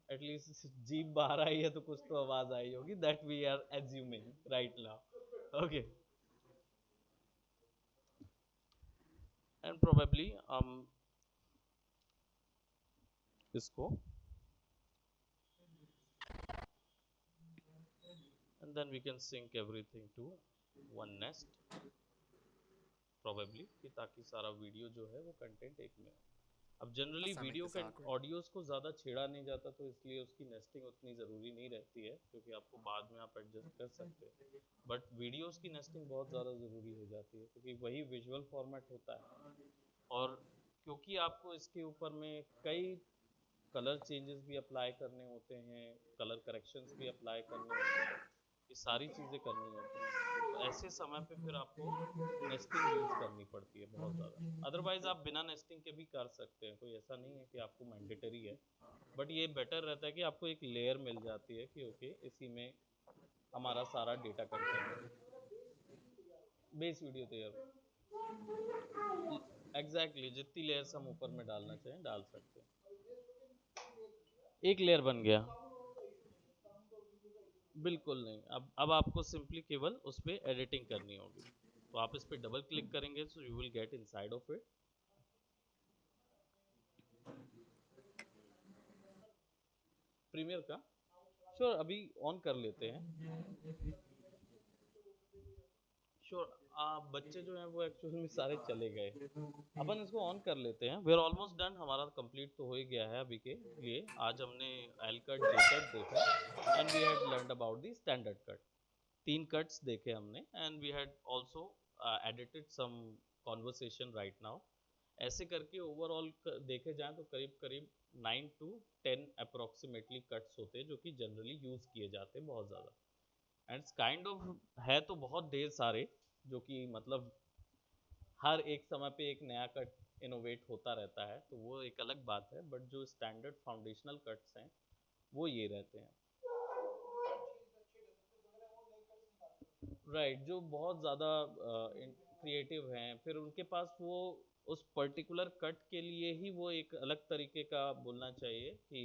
एटलीस्ट जीप बाहर आई है तो कुछ तो आवाज आई होगी, that we are assuming right now. Okay, and probably इसको and then we can sync everything to one nest probably, कि ताकि सारा वीडियो जो है वो कंटेंट एक में। अब generally Let's not make video this के awkward. ऑडियोज को ज़्यादा छेड़ा नहीं जाता, तो इसलिए उसकी नेस्टिंग उतनी ज़रूरी नहीं रहती है, क्योंकि आपको बाद में आप एडजस्ट कर सकते हैं। बट वीडियोस की नेस्टिंग बहुत ज़्यादा ज़रूरी हो जाती है, क्योंकि वही विजुअल फॉर्मेट होता है, और क्योंकि आपको इसके ऊपर में कई कलर चेंजेस भी अप्लाई करने होते हैं, कलर करेक्शंस भी अप्लाई करने होते हैं, ये सारी चीज़ें करनी होती हैं, तो ऐसे समय पे फिर आपको नेस्टिंग यूज़ करनी पड़ती है बहुत ज़्यादा। अदरवाइज़ आप बिना नेस्टिंग के भी कर सकते हैं, कोई ऐसा नहीं है कि आपको मैंडेटरी है, बट ये बेटर रहता है कि आपको एक लेयर मिल जाती है कि ओके इसी में हमारा सारा डेटा कंटेंट है। बेस वीडियो तैयार एग्जैक्टली जितनी लेयर्स हम ऊपर में डालना चाहें डाल सकते हैं। एक लेयर बन गया, बिल्कुल नहीं। अब आपको सिंपली केवल उस पर एडिटिंग करनी होगी, तो आप इस पर डबल क्लिक करेंगे so you will get inside of it. Premiere का श्योर अभी ऑन कर लेते हैं। श्योर बच्चे जो हैं वो एक्चुअली में सारे चले गए, अपन इसको ऑन कर लेते हैं। वी आर ऑलमोस्ट डन, हमारा कंप्लीट तो हो ही गया है अभी के लिए। आज हमने एल कट जे कट देखा and we had learned about the standard cut. 3 cuts देखे हमने and we had also edited some conversation right now. ऐसे करके ओवरऑल देखे जाएं तो करीब करीब 9 to 10 अप्रोक्सीमेटली कट्स होते हैं जो कि जनरली यूज़ किए जाते हैं बहुत ज़्यादा। एंड काइंड ऑफ है तो बहुत ढेर सारे, जो कि मतलब हर एक समय पे एक नया कट इनोवेट होता रहता है, तो वो एक अलग बात है, बट जो स्टैंडर्ड फाउंडेशनल कट्स हैं वो ये रहते हैं। राइट, जो बहुत ज़्यादा क्रिएटिव हैं, फिर उनके पास वो उस पर्टिकुलर कट के लिए ही वो एक अलग तरीके का बोलना चाहिए कि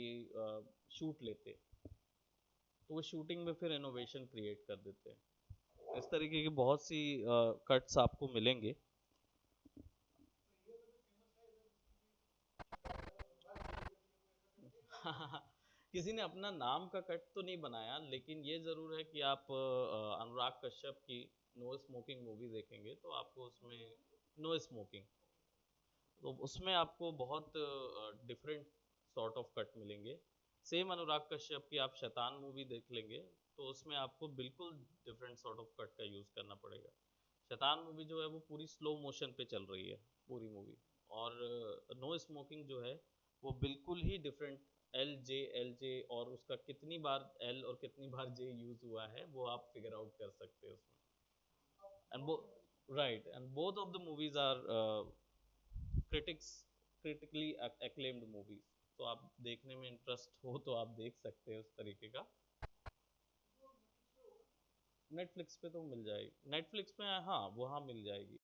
शूट लेते, तो वो शूटिंग में फिर इनोवेशन क्रिएट कर देते हैं। इस तरीके की बहुत सी कट्स आपको मिलेंगे। किसी ने अपना नाम का कट तो नहीं बनाया, लेकिन ये ज़रूर है कि आप अनुराग कश्यप की नो स्मोकिंग मूवी देखेंगे तो आपको उसमें नो स्मोकिंग, तो उसमें आपको बहुत डिफरेंट सॉर्ट ऑफ कट मिलेंगे। सेम अनुराग कश्यप की आप शैतान मूवी देख लेंगे तो उसमें आपको बिल्कुल डिफरेंट सॉर्ट ऑफ कट का यूज़ करना पड़ेगा। शैतान मूवी जो है वो पूरी स्लो मोशन पे चल रही है पूरी मूवी, और नो स्मोकिंग जो है वो बिल्कुल ही डिफरेंट एल जे और उसका कितनी बार एल और कितनी बार जे यूज़ हुआ है वो आप फिगर आउट कर सकते हैं उसमें। एंड वो right, and both of the movies are critically acclaimed movies, तो आप देखने में इंटरेस्ट हो तो आप देख सकते हैं उस तरीके का। नेटफ्लिक्स पे तो मिल जाएगी, नेटफ्लिक्स पे हाँ वहाँ मिल जाएगी।